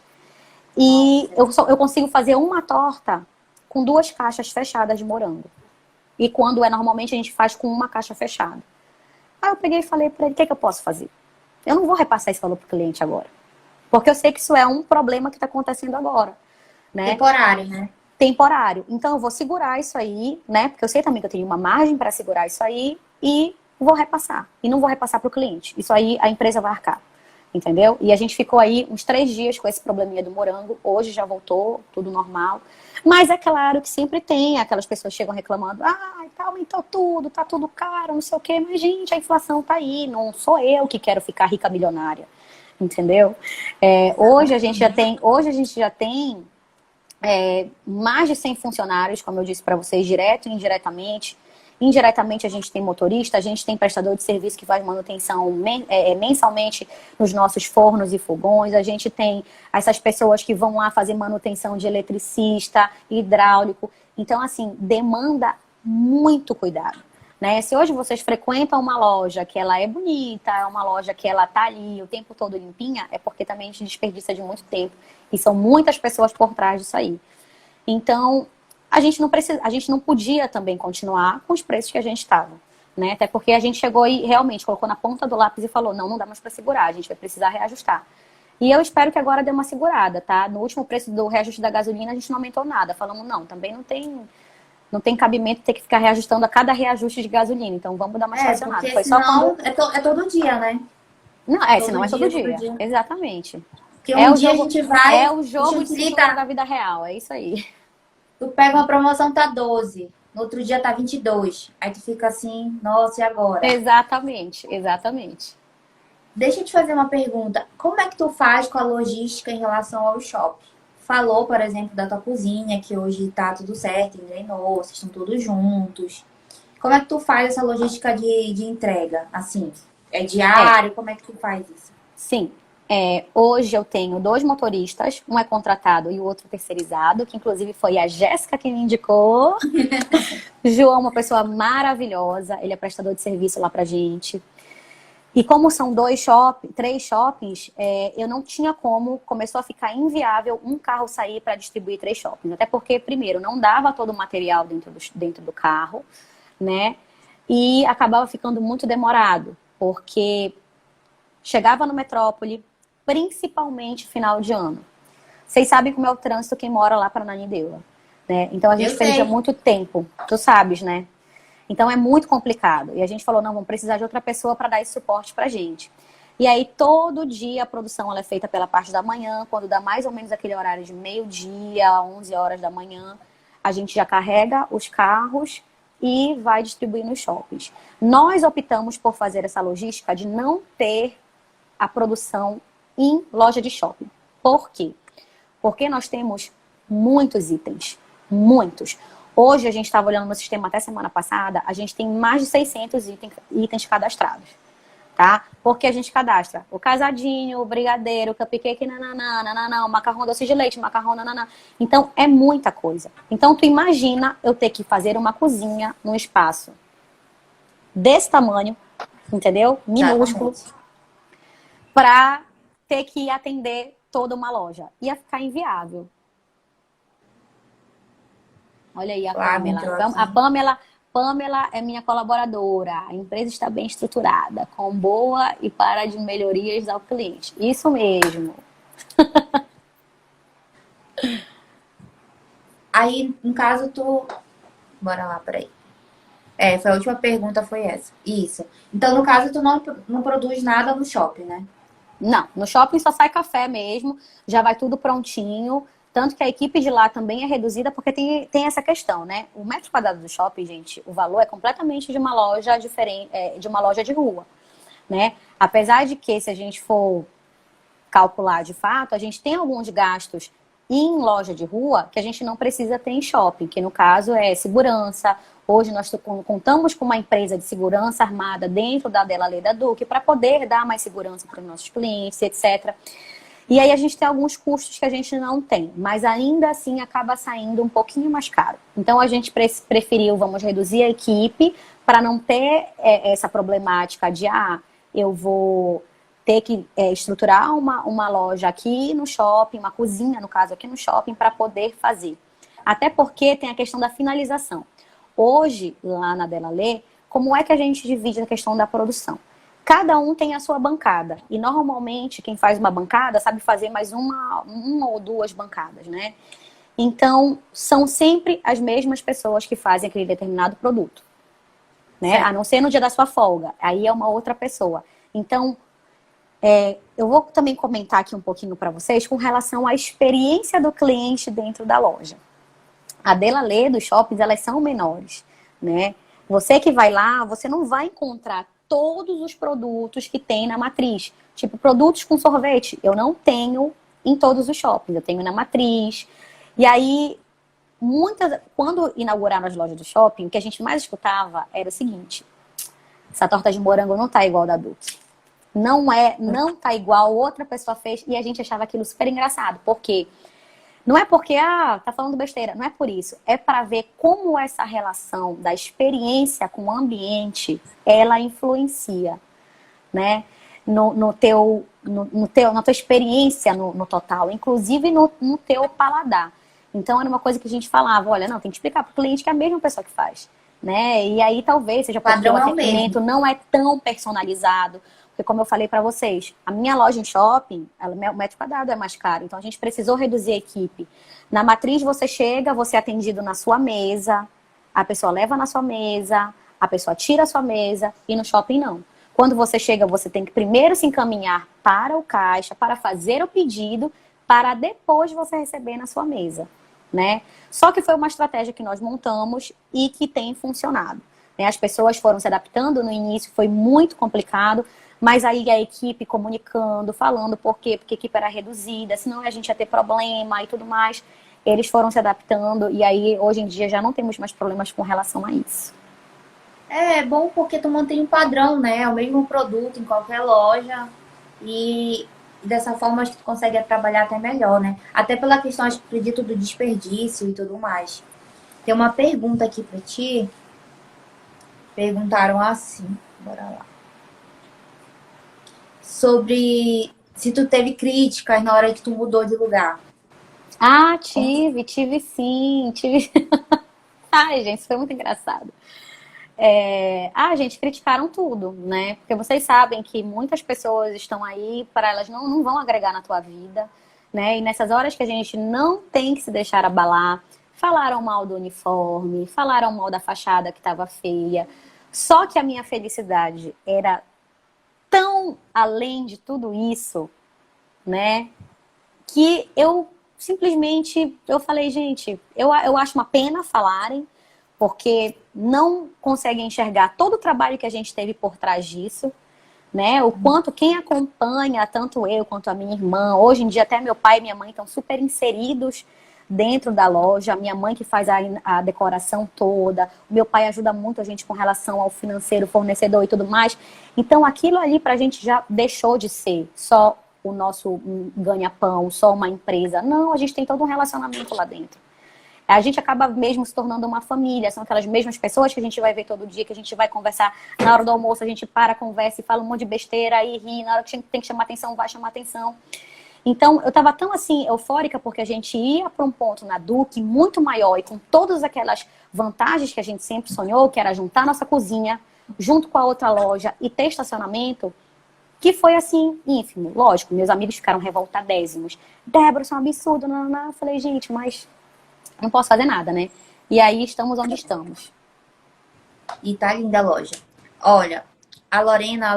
e eu consigo fazer uma torta com 2 caixas fechadas de morango. E quando normalmente a gente faz com uma caixa fechada. Aí eu peguei e falei para ele, o que eu posso fazer? Eu não vou repassar esse valor para o cliente agora. Porque eu sei que isso é um problema que está acontecendo agora. Né? Temporário, né? Temporário. Então eu vou segurar isso aí, né? Porque eu sei também que eu tenho uma margem para segurar isso aí e vou repassar. E não vou repassar para o cliente. Isso aí a empresa vai arcar. Entendeu? E a gente ficou aí uns 3 dias com esse probleminha do morango. Hoje já voltou, tudo normal. Mas é claro que sempre tem aquelas pessoas que chegam reclamando. Ah, tá, aumentou tudo, tá tudo caro, não sei o quê. Mas, gente, a inflação tá aí. Não sou eu que quero ficar rica milionária. Entendeu? Hoje a gente já tem mais de 100 funcionários, como eu disse para vocês, direto e indiretamente. Indiretamente a gente tem motorista, a gente tem prestador de serviço que faz manutenção mensalmente nos nossos fornos e fogões, a gente tem essas pessoas que vão lá fazer manutenção de eletricista, hidráulico. Então, assim, demanda muito cuidado. Né? Se hoje vocês frequentam uma loja que ela é bonita, é uma loja que ela tá ali o tempo todo limpinha, é porque também a gente desperdiça de muito tempo. E são muitas pessoas por trás disso aí. Então, a gente não podia também continuar com os preços que a gente estava. Né? Até porque a gente chegou e realmente colocou na ponta do lápis e falou, não dá mais para segurar, a gente vai precisar reajustar. E eu espero que agora dê uma segurada, tá? No último preço do reajuste da gasolina, a gente não aumentou nada. Falamos, não, também não tem cabimento ter que ficar reajustando a cada reajuste de gasolina. Então vamos dar uma estacionada. Porque foi senão só quando... é todo dia, né? Não, senão é todo dia. Exatamente. Porque um dia a gente vai... É o jogo de cintura da vida real, é isso aí. Tu pega uma promoção, tá 12. No outro dia tá 22. Aí tu fica assim, nossa, e agora? Exatamente. Deixa eu te fazer uma pergunta. Como é que tu faz com a logística em relação ao shopping? Falou, por exemplo, da tua cozinha, que hoje tá tudo certo, engrenou, vocês estão todos juntos. Como é que tu faz essa logística de entrega? Assim, é diário? Como é que tu faz isso? Sim. Hoje eu tenho 2 motoristas, um é contratado e o outro terceirizado, que inclusive foi a Jéssica que me indicou. João é uma pessoa maravilhosa, ele é prestador de serviço lá pra gente. E como são 3 shoppings, eu não tinha como, começou a ficar inviável um carro sair para distribuir 3 shoppings. Até porque, primeiro, não dava todo o material dentro do carro, né? E acabava ficando muito demorado, porque chegava no Metrópole, principalmente final de ano. Vocês sabem como é o trânsito quem mora lá para Ananindeua, né? Então a gente perdia muito tempo, tu sabes, né? Então é muito complicado. E a gente falou, não, vamos precisar de outra pessoa para dar esse suporte pra gente. E aí todo dia a produção ela é feita pela parte da manhã, quando dá mais ou menos aquele horário de meio-dia, 11 horas da manhã, a gente já carrega os carros e vai distribuir nos shoppings. Nós optamos por fazer essa logística de não ter a produção em loja de shopping. Por quê? Porque nós temos muitos itens. Muitos. Hoje, a gente estava olhando no sistema até semana passada, a gente tem mais de 600 itens cadastrados. Tá? Porque a gente cadastra o casadinho, o brigadeiro, o cupcake, o macarrão doce de leite, macarrão, nananã. Então, é muita coisa. Então, tu imagina eu ter que fazer uma cozinha num espaço desse tamanho, entendeu? Minúsculo. Para ter que atender toda uma loja. Ia ficar inviável. Olha aí a Pamela. Pamela é minha colaboradora. A empresa está bem estruturada, com boa e para de melhorias ao cliente. Isso mesmo. Aí, no caso, tu... Bora lá, peraí. Foi a última pergunta, foi essa. Isso. Então, no caso, tu não produz nada no shopping, né? Não, no shopping só sai café mesmo, já vai tudo prontinho. Tanto que a equipe de lá também é reduzida, porque tem essa questão, né? O metro quadrado do shopping, gente, o valor é completamente de uma loja diferente, de uma loja de rua, né? Apesar de que, se a gente for calcular de fato, a gente tem alguns gastos em loja de rua que a gente não precisa ter em shopping, que no caso é segurança. Hoje nós contamos com uma empresa de segurança armada dentro da Delalê da Duque para poder dar mais segurança para os nossos clientes, etc. E aí a gente tem alguns custos que a gente não tem, mas ainda assim acaba saindo um pouquinho mais caro. Então a gente preferiu, vamos reduzir a equipe para não ter essa problemática de, eu vou ter que estruturar uma loja aqui no shopping, uma cozinha, no caso, aqui no shopping, para poder fazer. Até porque tem a questão da finalização. Hoje, lá na Delalê, como é que a gente divide a questão da produção? Cada um tem a sua bancada. E normalmente quem faz uma bancada sabe fazer mais uma ou duas bancadas, né? Então, são sempre as mesmas pessoas que fazem aquele determinado produto, né? A não ser no dia da sua folga. Aí é uma outra pessoa. Então, eu vou também comentar aqui um pouquinho para vocês com relação à experiência do cliente dentro da loja. A Delalê dos shoppings, elas são menores, né? Você que vai lá, você não vai encontrar todos os produtos que tem na matriz. Tipo, produtos com sorvete, eu não tenho em todos os shoppings, eu tenho na matriz. E aí, quando inauguraram as lojas do shopping, o que a gente mais escutava era o seguinte: essa torta de morango não tá igual da Duque. Não tá igual, outra pessoa fez, e a gente achava aquilo super engraçado. Por quê? Não é porque, tá falando besteira, não é por isso. É para ver como essa relação da experiência com o ambiente, ela influencia, né? Na tua experiência no total, inclusive no teu paladar. Então, era uma coisa que a gente falava, olha, não, tem que explicar para o cliente que é a mesma pessoa que faz, né? E aí, talvez, seja porque o atendimento não é tão personalizado. Porque, como eu falei para vocês, a minha loja em shopping, o metro quadrado é mais caro. Então, a gente precisou reduzir a equipe. Na matriz, você chega, você é atendido na sua mesa, a pessoa leva na sua mesa, a pessoa tira a sua mesa, e no shopping, não. Quando você chega, você tem que primeiro se encaminhar para o caixa, para fazer o pedido, para depois você receber na sua mesa, né? Só que foi uma estratégia que nós montamos e que tem funcionado, né? As pessoas foram se adaptando no início, foi muito complicado, mas aí a equipe comunicando, falando por quê? Porque a equipe era reduzida, senão a gente ia ter problema e tudo mais. Eles foram se adaptando e aí hoje em dia já não temos mais problemas com relação a isso. É bom porque tu mantém um padrão, né? É o mesmo produto em qualquer loja e dessa forma acho que tu consegue trabalhar até melhor, né? Até pela questão, acho que acredito, do desperdício e tudo mais. Tem uma pergunta aqui pra ti. Perguntaram assim, bora lá. Sobre se tu teve críticas na hora que tu mudou de lugar. Tive sim, tive. Ai, gente, isso foi muito engraçado. Gente, criticaram tudo, né? Porque vocês sabem que muitas pessoas estão aí, para elas não vão agregar na tua vida, né? E nessas horas que a gente não tem que se deixar abalar, falaram mal do uniforme, falaram mal da fachada que estava feia. Só que a minha felicidade era tão além de tudo isso, né? Que eu simplesmente, eu falei, gente, eu acho uma pena falarem, porque não conseguem enxergar todo o trabalho que a gente teve por trás disso, né? O quanto quem acompanha, tanto eu quanto a minha irmã, hoje em dia até meu pai e minha mãe estão super inseridos dentro da loja, a minha mãe que faz a decoração toda, o meu pai ajuda muito a gente com relação ao financeiro, fornecedor e tudo mais. Então aquilo ali pra gente já deixou de ser só o nosso ganha-pão, só uma empresa. Não, a gente tem todo um relacionamento lá dentro. A gente acaba mesmo se tornando uma família, são aquelas mesmas pessoas que a gente vai ver todo dia, que a gente vai conversar na hora do almoço, a gente para, conversa e fala um monte de besteira e ri, na hora que tem que chamar atenção, vai chamar atenção. Então, eu estava tão assim, eufórica, porque a gente ia para um ponto na Duque muito maior e com todas aquelas vantagens que a gente sempre sonhou, que era juntar nossa cozinha junto com a outra loja e ter estacionamento, que foi assim, ínfimo. Lógico, meus amigos ficaram revoltadésimos. Débora, isso é um absurdo, não. Eu falei, gente, mas não posso fazer nada, né? E aí estamos onde estamos. E tá linda a loja. Olha, a Lorena,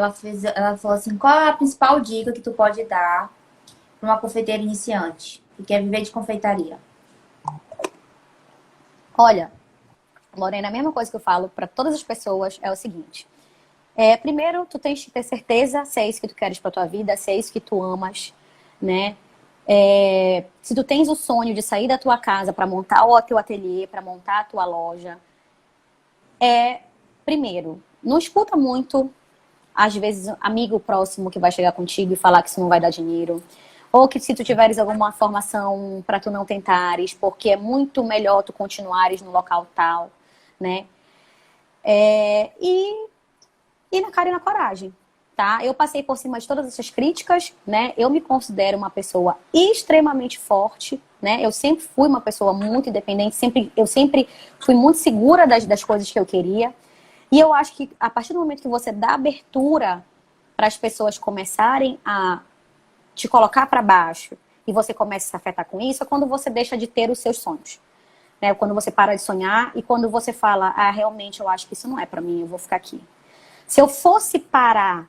ela falou assim, qual é a principal dica que tu pode dar para uma confeiteira iniciante que quer viver de confeitaria? Olha, Lorena, a mesma coisa que eu falo para todas as pessoas é o seguinte. Primeiro, tu tens que ter certeza se é isso que tu queres para tua vida, se é isso que tu amas, né? Se tu tens o sonho de sair da tua casa para montar o teu ateliê, para montar a tua loja, primeiro, não escuta muito, às vezes, amigo próximo que vai chegar contigo e falar que isso não vai dar dinheiro. ou que se tu tiveres alguma formação para tu não tentares, porque é muito melhor tu continuares no local tal, né? E na cara e na coragem, tá? Eu passei por cima de todas essas críticas, né? Eu me considero uma pessoa extremamente forte, né? Eu sempre fui uma pessoa muito independente, eu sempre fui muito segura das coisas que eu queria. E eu acho que a partir do momento que você dá abertura para as pessoas começarem a te colocar para baixo e você começa a se afetar com isso, é quando você deixa de ter os seus sonhos. Né? Quando você para de sonhar e quando você fala, realmente eu acho que isso não é para mim, eu vou ficar aqui. Se eu fosse parar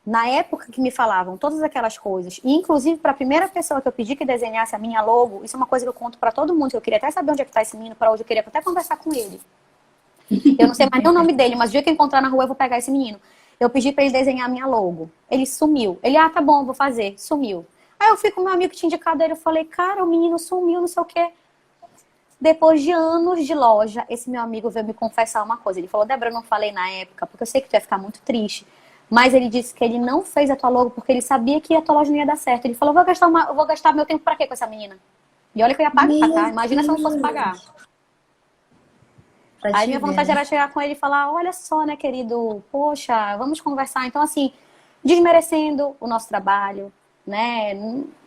na época que me falavam todas aquelas coisas, e inclusive para a primeira pessoa que eu pedi que desenhasse a minha logo, isso é uma coisa que eu conto para todo mundo, que eu queria até saber onde é que tá esse menino, para hoje eu queria até conversar com ele. Eu não sei mais nem o nome dele, mas o dia que eu encontrar na rua eu vou pegar esse menino. Eu pedi para ele desenhar a minha logo. Ele sumiu. Ele, tá bom, vou fazer. Sumiu. Aí eu fui com o meu amigo que tinha indicado ele, eu falei, cara, o menino sumiu, não sei o quê. Depois de anos de loja, esse meu amigo veio me confessar uma coisa. Ele falou, Débora, eu não falei na época, porque eu sei que tu ia ficar muito triste. Mas ele disse que ele não fez a tua logo porque ele sabia que a tua loja não ia dar certo. Ele falou, eu vou gastar meu tempo pra quê com essa menina? E olha que eu ia pagar, tá? Imagina se eu não fosse pagar. Aí minha vontade era chegar com ele e falar, olha só, né, querido, poxa, vamos conversar. Então, assim, desmerecendo o nosso trabalho, né,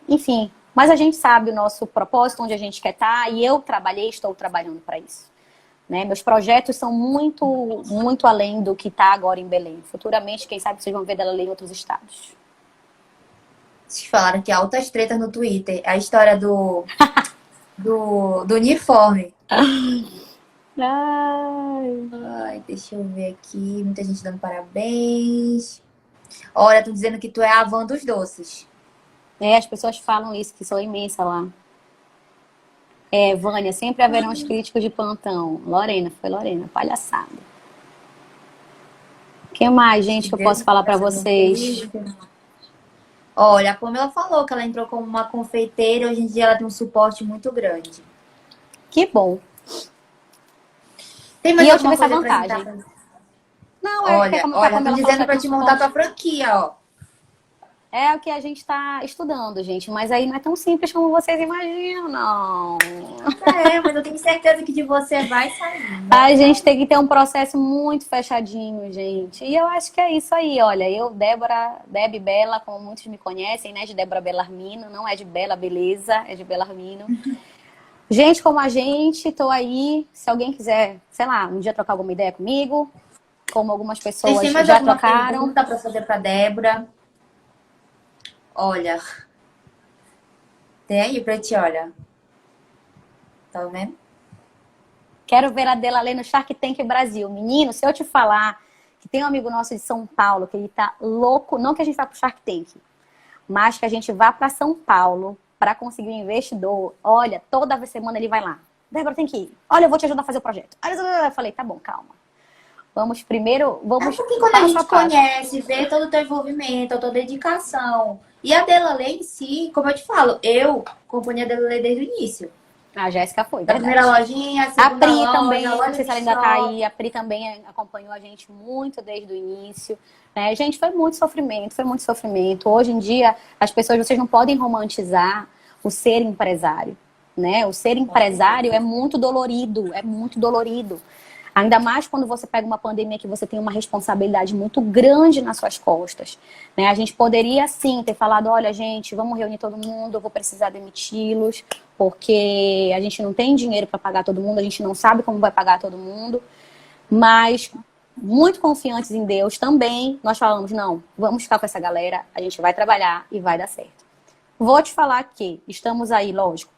enfim. Mas a gente sabe o nosso propósito, onde a gente quer estar, e eu estou trabalhando para isso. Né? Meus projetos são muito, muito além do que está agora em Belém. Futuramente, quem sabe, vocês vão ver dela em outros estados. Vocês falaram que altas tretas no Twitter. A história do uniforme. Ai, deixa eu ver aqui. Muita gente dando parabéns. Olha, estão dizendo que tu é a van dos doces. As pessoas falam isso, que sou imensa lá. Vânia, sempre haverão os críticos de plantão. Lorena, foi Lorena, palhaçada. O que mais, gente, que eu posso falar para vocês? Olha, a Pamela falou que ela entrou como uma confeiteira. Hoje em dia ela tem um suporte muito grande. Que bom. Tem mais alguma coisa essa vantagem. Não, olha, tô dizendo para te montar tua franquia, ó. É o que a gente está estudando, gente. Mas aí não é tão simples como vocês imaginam, não. Mas eu tenho certeza que de você vai sair. Né? A gente tem que ter um processo muito fechadinho, gente. E eu acho que é isso aí, olha. Eu, Débora, Deb Bela, como muitos me conhecem, né? De Débora Belarmino. Não é de Bela Beleza, é de Belarmino. Gente como a gente, tô aí. Se alguém quiser, sei lá, um dia trocar alguma ideia comigo, como algumas pessoas já trocaram. Pergunta para fazer para Débora. Olha. Tem aí pra ti, olha. Tá vendo? Quero ver a Delalê no Shark Tank Brasil. Menino, se eu te falar que tem um amigo nosso de São Paulo, que ele tá louco, não que a gente vá pro Shark Tank, mas que a gente vá para São Paulo para conseguir um investidor. Olha, toda semana ele vai lá. Débora, tem que ir. Olha, eu vou te ajudar a fazer o projeto. Eu falei, tá bom, calma. Vamos primeiro, porque quando a gente conhece, vê todo o teu envolvimento, a tua dedicação. E a Delalê em si, como eu te falo, eu acompanhei a Delalê desde o início. A Jéssica foi, da primeira lojinha, a Pri loja, também, não sei se ela ainda tá aí, a Pri também acompanhou a gente muito desde o início. Né? Gente, foi muito sofrimento, foi muito sofrimento. Hoje em dia, as pessoas, vocês não podem romantizar o ser empresário. Né? O ser empresário é muito dolorido, é muito dolorido. Ainda mais quando você pega uma pandemia que você tem uma responsabilidade muito grande nas suas costas. Né? A gente poderia, sim, ter falado, olha, gente, vamos reunir todo mundo, eu vou precisar demiti-los, porque a gente não tem dinheiro para pagar todo mundo, a gente não sabe como vai pagar todo mundo. Mas, muito confiantes em Deus também, nós falamos, não, vamos ficar com essa galera, a gente vai trabalhar e vai dar certo. Vou te falar que estamos aí, lógico,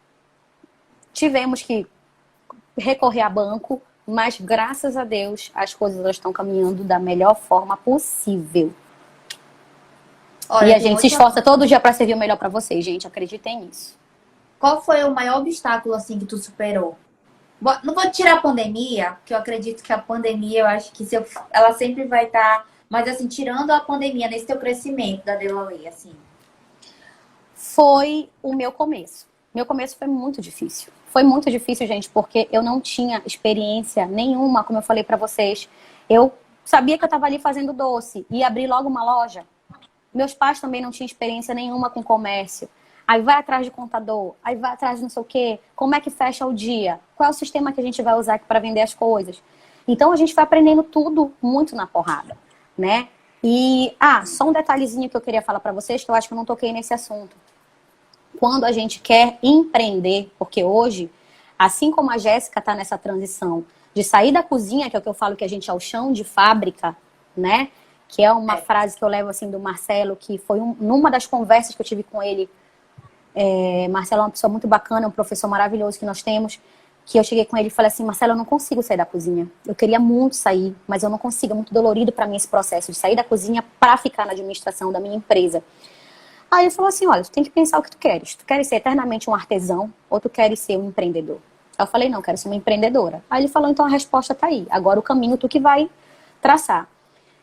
tivemos que recorrer a banco, mas graças a Deus as coisas estão caminhando da melhor forma possível. Olha, e a gente se esforça todo dia para servir o melhor para vocês, gente. Acreditem nisso. Qual foi o maior obstáculo assim que tu superou? Não vou tirar a pandemia, porque eu acredito que a pandemia, eu acho que ela sempre vai estar... Mas assim, tirando a pandemia, nesse teu crescimento da Delalê, assim. Foi o meu começo. Meu começo foi muito difícil. Foi muito difícil, gente, porque eu não tinha experiência nenhuma, como eu falei pra vocês. Eu sabia que eu estava ali fazendo doce e abri logo uma loja. Meus pais também não tinham experiência nenhuma com comércio. Aí vai atrás de contador, aí vai atrás de não sei o quê, como é que fecha o dia, qual é o sistema que a gente vai usar aqui para vender as coisas. Então a gente vai aprendendo tudo muito na porrada, né? E, só um detalhezinho que eu queria falar para vocês, que eu acho que eu não toquei nesse assunto. Quando a gente quer empreender, porque hoje, assim como a Jéssica está nessa transição de sair da cozinha, que é o que eu falo que a gente é o chão de fábrica, né? Que é uma frase que eu levo assim do Marcelo, que foi numa das conversas que eu tive com ele. Marcelo é uma pessoa muito bacana, é um professor maravilhoso que nós temos, que eu cheguei com ele e falei assim, Marcelo, eu não consigo sair da cozinha. Eu queria muito sair, mas eu não consigo, é muito dolorido para mim esse processo de sair da cozinha para ficar na administração da minha empresa. Aí ele falou assim, olha, tu tem que pensar o que tu queres. Tu queres ser eternamente um artesão ou tu queres ser um empreendedor? Aí eu falei, não, eu quero ser uma empreendedora. Aí ele falou, então a resposta tá aí. Agora o caminho tu que vai traçar.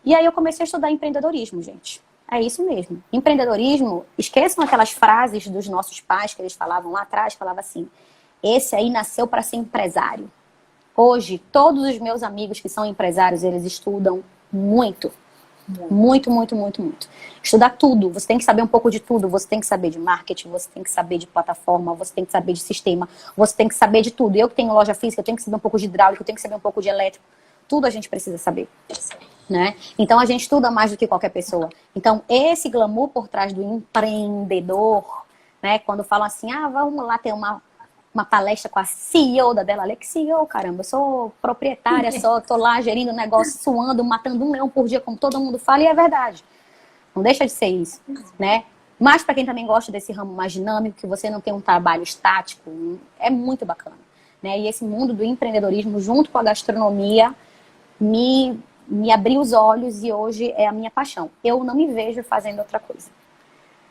E aí eu comecei a estudar empreendedorismo, gente. É isso mesmo. Empreendedorismo, esqueçam aquelas frases dos nossos pais que eles falavam lá atrás, falava assim, esse aí nasceu para ser empresário. Hoje, todos os meus amigos que são empresários, eles estudam muito. Muito, muito, muito, muito. Estudar tudo. Você tem que saber um pouco de tudo. Você tem que saber de marketing, você tem que saber de plataforma, você tem que saber de sistema, você tem que saber de tudo. Eu que tenho loja física, eu tenho que saber um pouco de hidráulico, eu tenho que saber um pouco de elétrico. Tudo a gente precisa saber. Né? Então a gente estuda mais do que qualquer pessoa. Então esse glamour por trás do empreendedor, né? Quando falam assim, vamos lá ter uma palestra com a CEO da Della Lake. CEO, caramba, eu sou proprietária só, tô lá gerindo o negócio, suando, matando um leão por dia, como todo mundo fala, e é verdade. Não deixa de ser isso, né? Mas para quem também gosta desse ramo mais dinâmico, que você não tem um trabalho estático, é muito bacana, né? E esse mundo do empreendedorismo, junto com a gastronomia, me abriu os olhos e hoje é a minha paixão. Eu não me vejo fazendo outra coisa.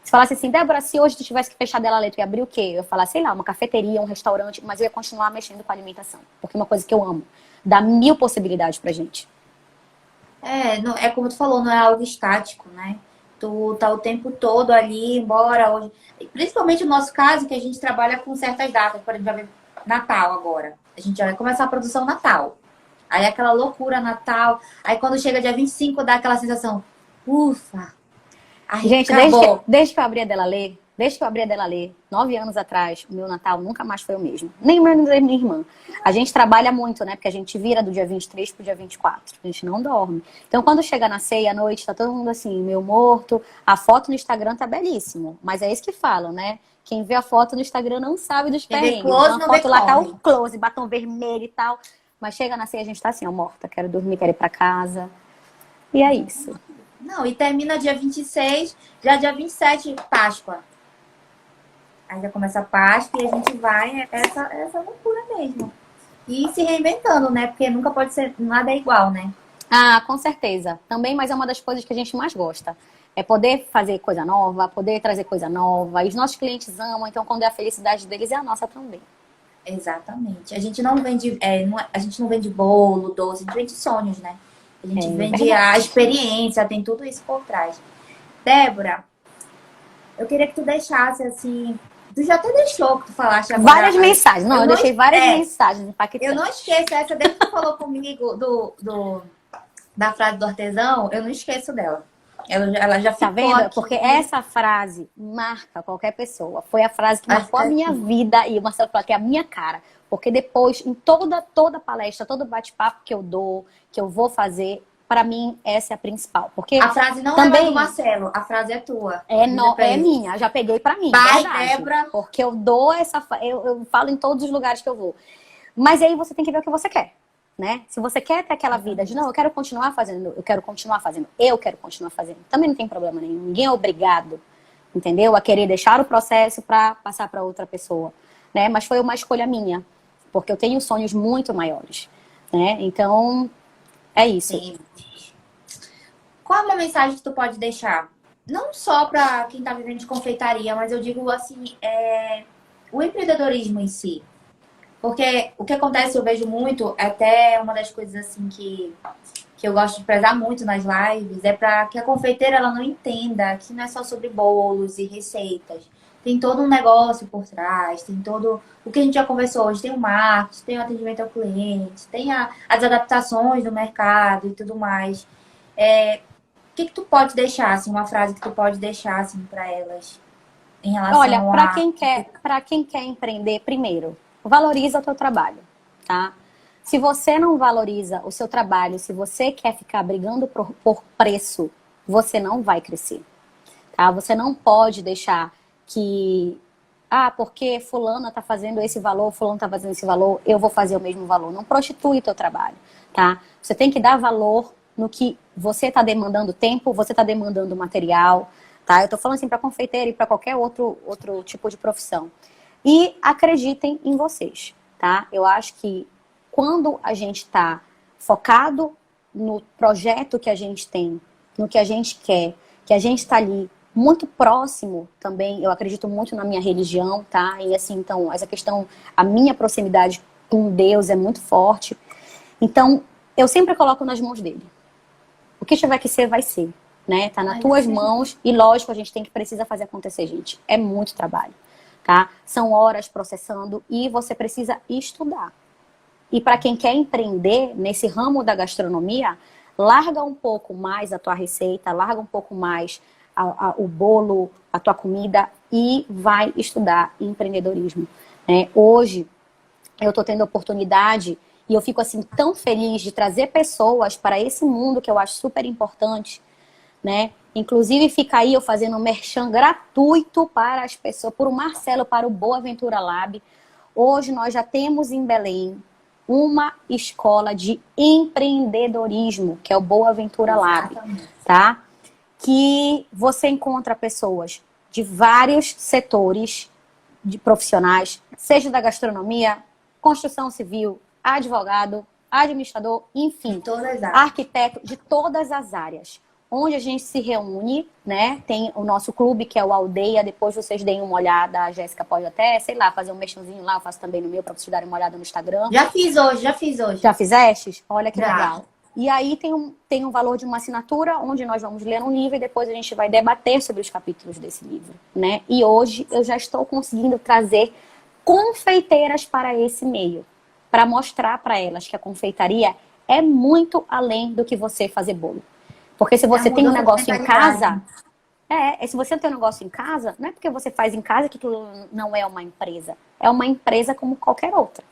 Se falasse assim, Débora, se hoje tu tivesse que fechar Della Letra e abrir o quê? Eu falasse, sei lá, uma cafeteria, um restaurante, mas eu ia continuar mexendo com a alimentação. Porque é uma coisa que eu amo. Dá 1000 possibilidades pra gente. É como tu falou, não é algo estático, né? Tu tá o tempo todo ali, embora hoje. Principalmente no nosso caso, que a gente trabalha com certas datas. Por exemplo, vai ver Natal agora. A gente já vai começar a produção Natal. Aí aquela loucura Natal. Aí quando chega dia 25 dá aquela sensação, ufa. Aí gente, acabou. desde que eu abri a Della Lê, 9 anos atrás, o meu Natal nunca mais foi o mesmo. Nem o meu nem da minha irmã. A gente trabalha muito, né? Porque a gente vira do dia 23 pro dia 24. A gente não dorme. Então, quando chega na ceia à noite, tá todo mundo assim, meio morto. A foto no Instagram tá belíssimo. Mas é isso que falam, né? Quem vê a foto no Instagram não sabe dos perrengues. Close, então, a foto lá tá o close, batom vermelho e tal. Mas chega na ceia, a gente tá assim, ó, morta. Quero dormir, quero ir pra casa. E é isso. Não, e termina dia 26, já dia 27, Páscoa. Aí já começa a Páscoa e a gente vai, essa loucura mesmo. E se reinventando, né? Porque nunca pode ser, nada é igual, né? Com certeza. Também, mas é uma das coisas que a gente mais gosta. É poder fazer coisa nova, poder trazer coisa nova. E os nossos clientes amam, então quando é a felicidade deles, é a nossa também. Exatamente. A gente não vende, a gente não vende bolo, doce, a gente vende sonhos, né? A gente vende verdade. a experiência, tem tudo isso por trás. Débora, eu queria que tu deixasse assim. Tu já até deixou que tu falaste agora. Várias mensagens. Não, eu deixei várias mensagens impactantes. Eu não esqueço essa, desde que tu falou comigo da frase do artesão, eu não esqueço dela. Ela já ficou. Tá vendo? Aqui. Porque essa frase marca qualquer pessoa. Foi a frase que marcou a minha vida e o Marcelo falou que é a minha cara. Porque depois, em toda palestra, todo bate-papo que eu dou, que eu vou fazer, pra mim, essa é a principal. Porque a frase não também é do Marcelo, a frase é tua. É minha, já peguei pra mim. Vai, verdade, Débora. porque eu dou eu falo em todos os lugares que eu vou. Mas aí você tem que ver o que você quer, né? Se você quer ter aquela vida de, não, eu quero continuar fazendo, eu quero continuar fazendo, eu quero continuar fazendo. Também não tem problema nenhum. Ninguém é obrigado, entendeu? A querer deixar o processo pra passar pra outra pessoa, né? Mas foi uma escolha minha, porque eu tenho sonhos muito maiores, né? Então, é isso. Sim. Qual é uma mensagem que tu pode deixar? Não só para quem está vivendo de confeitaria, mas eu digo assim, o empreendedorismo em si. Porque o que acontece, eu vejo muito, até uma das coisas assim que eu gosto de prezar muito nas lives, é para que a confeiteira ela não entenda que não é só sobre bolos e receitas. Tem todo um negócio por trás, tem todo o que a gente já conversou hoje, tem o marketing, tem o atendimento ao cliente, tem as adaptações do mercado e tudo mais. O que tu pode deixar, assim, uma frase que tu pode deixar, assim, para elas? em relação Olha, a... para quem quer empreender, primeiro, valoriza o teu trabalho, tá? Se você não valoriza o seu trabalho, se você quer ficar brigando por preço, você não vai crescer, tá? Você não pode deixar que, porque fulana tá fazendo esse valor, fulano tá fazendo esse valor, eu vou fazer o mesmo valor. Não prostitui o teu trabalho, tá? Você tem que dar valor no que você está demandando tempo, você está demandando material, tá? Eu tô falando assim para confeiteira e para qualquer outro tipo de profissão. E acreditem em vocês, tá? Eu acho que quando a gente está focado no projeto que a gente tem, no que a gente quer, que a gente está ali muito próximo também, eu acredito muito na minha religião, tá? E assim, então, essa questão, a minha proximidade com Deus é muito forte. Então, eu sempre coloco nas mãos dele. O que tiver que ser, vai ser, né? Tá nas tuas mãos e, lógico, a gente precisa fazer acontecer, gente. É muito trabalho, tá? São horas processando e você precisa estudar. E para quem quer empreender nesse ramo da gastronomia, larga um pouco mais a tua receita, larga um pouco mais o bolo, a tua comida e vai estudar empreendedorismo, né? Hoje, eu tô tendo a oportunidade e eu fico assim tão feliz de trazer pessoas para esse mundo que eu acho super importante, né? Inclusive fica aí eu fazendo um merchan gratuito para as pessoas, por o Marcelo, para o Boa Ventura Lab. Hoje nós já temos em Belém uma escola de empreendedorismo, que é o Boa Ventura Lab, tá? Que você encontra pessoas de vários setores de profissionais, seja da gastronomia, construção civil, advogado, administrador, enfim, arquiteto, de todas as áreas. Onde a gente se reúne, né? Tem o nosso clube, que é o Aldeia. Depois vocês deem uma olhada. A Jéssica pode até, sei lá, fazer um merchanzinho lá. Eu faço também no meu, para vocês darem uma olhada no Instagram. Já fiz hoje. Já fizestes? Olha que legal. E aí tem um valor de uma assinatura, onde nós vamos ler um livro e depois a gente vai debater sobre os capítulos desse livro, né? E hoje eu já estou conseguindo trazer confeiteiras para esse meio, para mostrar para elas que a confeitaria é muito além do que você fazer bolo. Porque se você tem um negócio em casa, se você tem um negócio em casa, não é porque você faz em casa que aquilo não é uma empresa. É uma empresa como qualquer outra,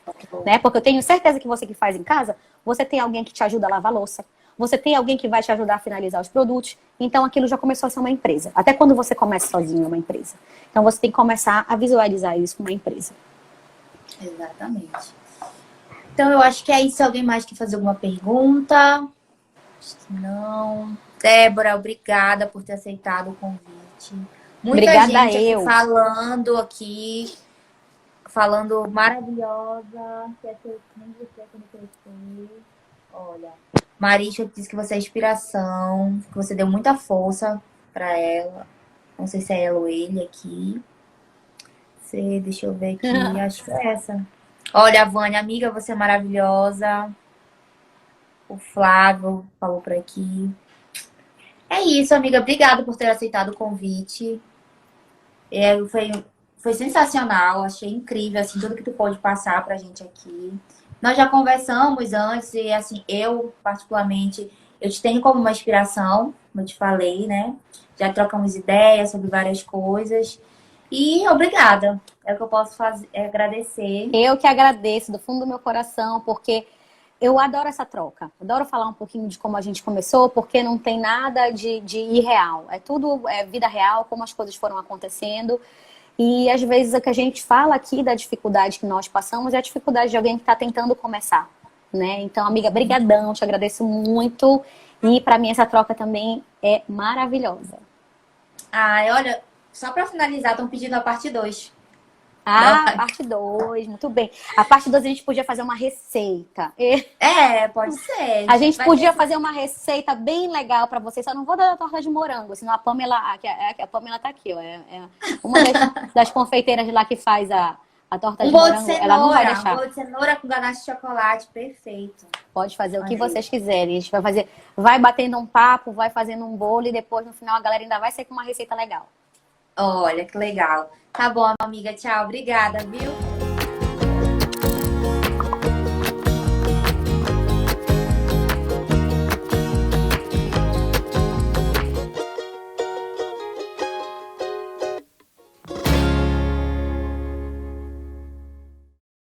né? Porque eu tenho certeza que você que faz em casa, você tem alguém que te ajuda a lavar a louça, você tem alguém que vai te ajudar a finalizar os produtos, então aquilo já começou a ser uma empresa. Até quando você começa sozinho é uma empresa. Então você tem que começar a visualizar isso como uma empresa. Exatamente. Então eu acho que é isso. Alguém mais quer fazer alguma pergunta? Não. Débora, obrigada por ter aceitado o convite. Muita obrigada gente aqui falando maravilhosa. Que nem você quando crescer. Olha, Marisha disse que você é inspiração, que você deu muita força para ela. Não sei se é ela ou ele aqui. Deixa eu ver aqui. Acho que é essa. Olha, Vânia, amiga, você é maravilhosa. O Flávio falou por aqui. É isso, amiga. Obrigada por ter aceitado o convite. Foi sensacional. Achei incrível, assim, tudo que tu pode passar pra gente aqui. Nós já conversamos antes e, assim, eu, particularmente, eu te tenho como uma inspiração, como eu te falei, né? Já trocamos ideias sobre várias coisas. E obrigada. É o que eu posso fazer, é agradecer. Eu que agradeço do fundo do meu coração, porque eu adoro essa troca. Adoro falar um pouquinho de como a gente começou, porque não tem nada de irreal. É tudo vida real, como as coisas foram acontecendo. E às vezes o que a gente fala aqui da dificuldade que nós passamos é a dificuldade de alguém que está tentando começar, né? Então, amiga, brigadão, te agradeço muito. E para mim essa troca também é maravilhosa. Olha, só para finalizar, estão pedindo a parte 2. Parte 2, muito bem. A parte 2 a gente podia fazer uma receita. Pode ser. A gente podia fazer uma receita bem legal para vocês. Só não vou dar a torta de morango, senão a Pamela, a Pamela tá aqui, ó. É uma das confeiteiras de lá que faz a torta de morango. Ela não vai deixar. Um bolo de cenoura com ganache de chocolate, perfeito. Pode fazer o que vocês quiserem. A gente vai fazer, vai batendo um papo, vai fazendo um bolo e depois no final a galera ainda vai sair com uma receita legal. Olha, que legal. Tá bom, amiga. Tchau. Obrigada, viu?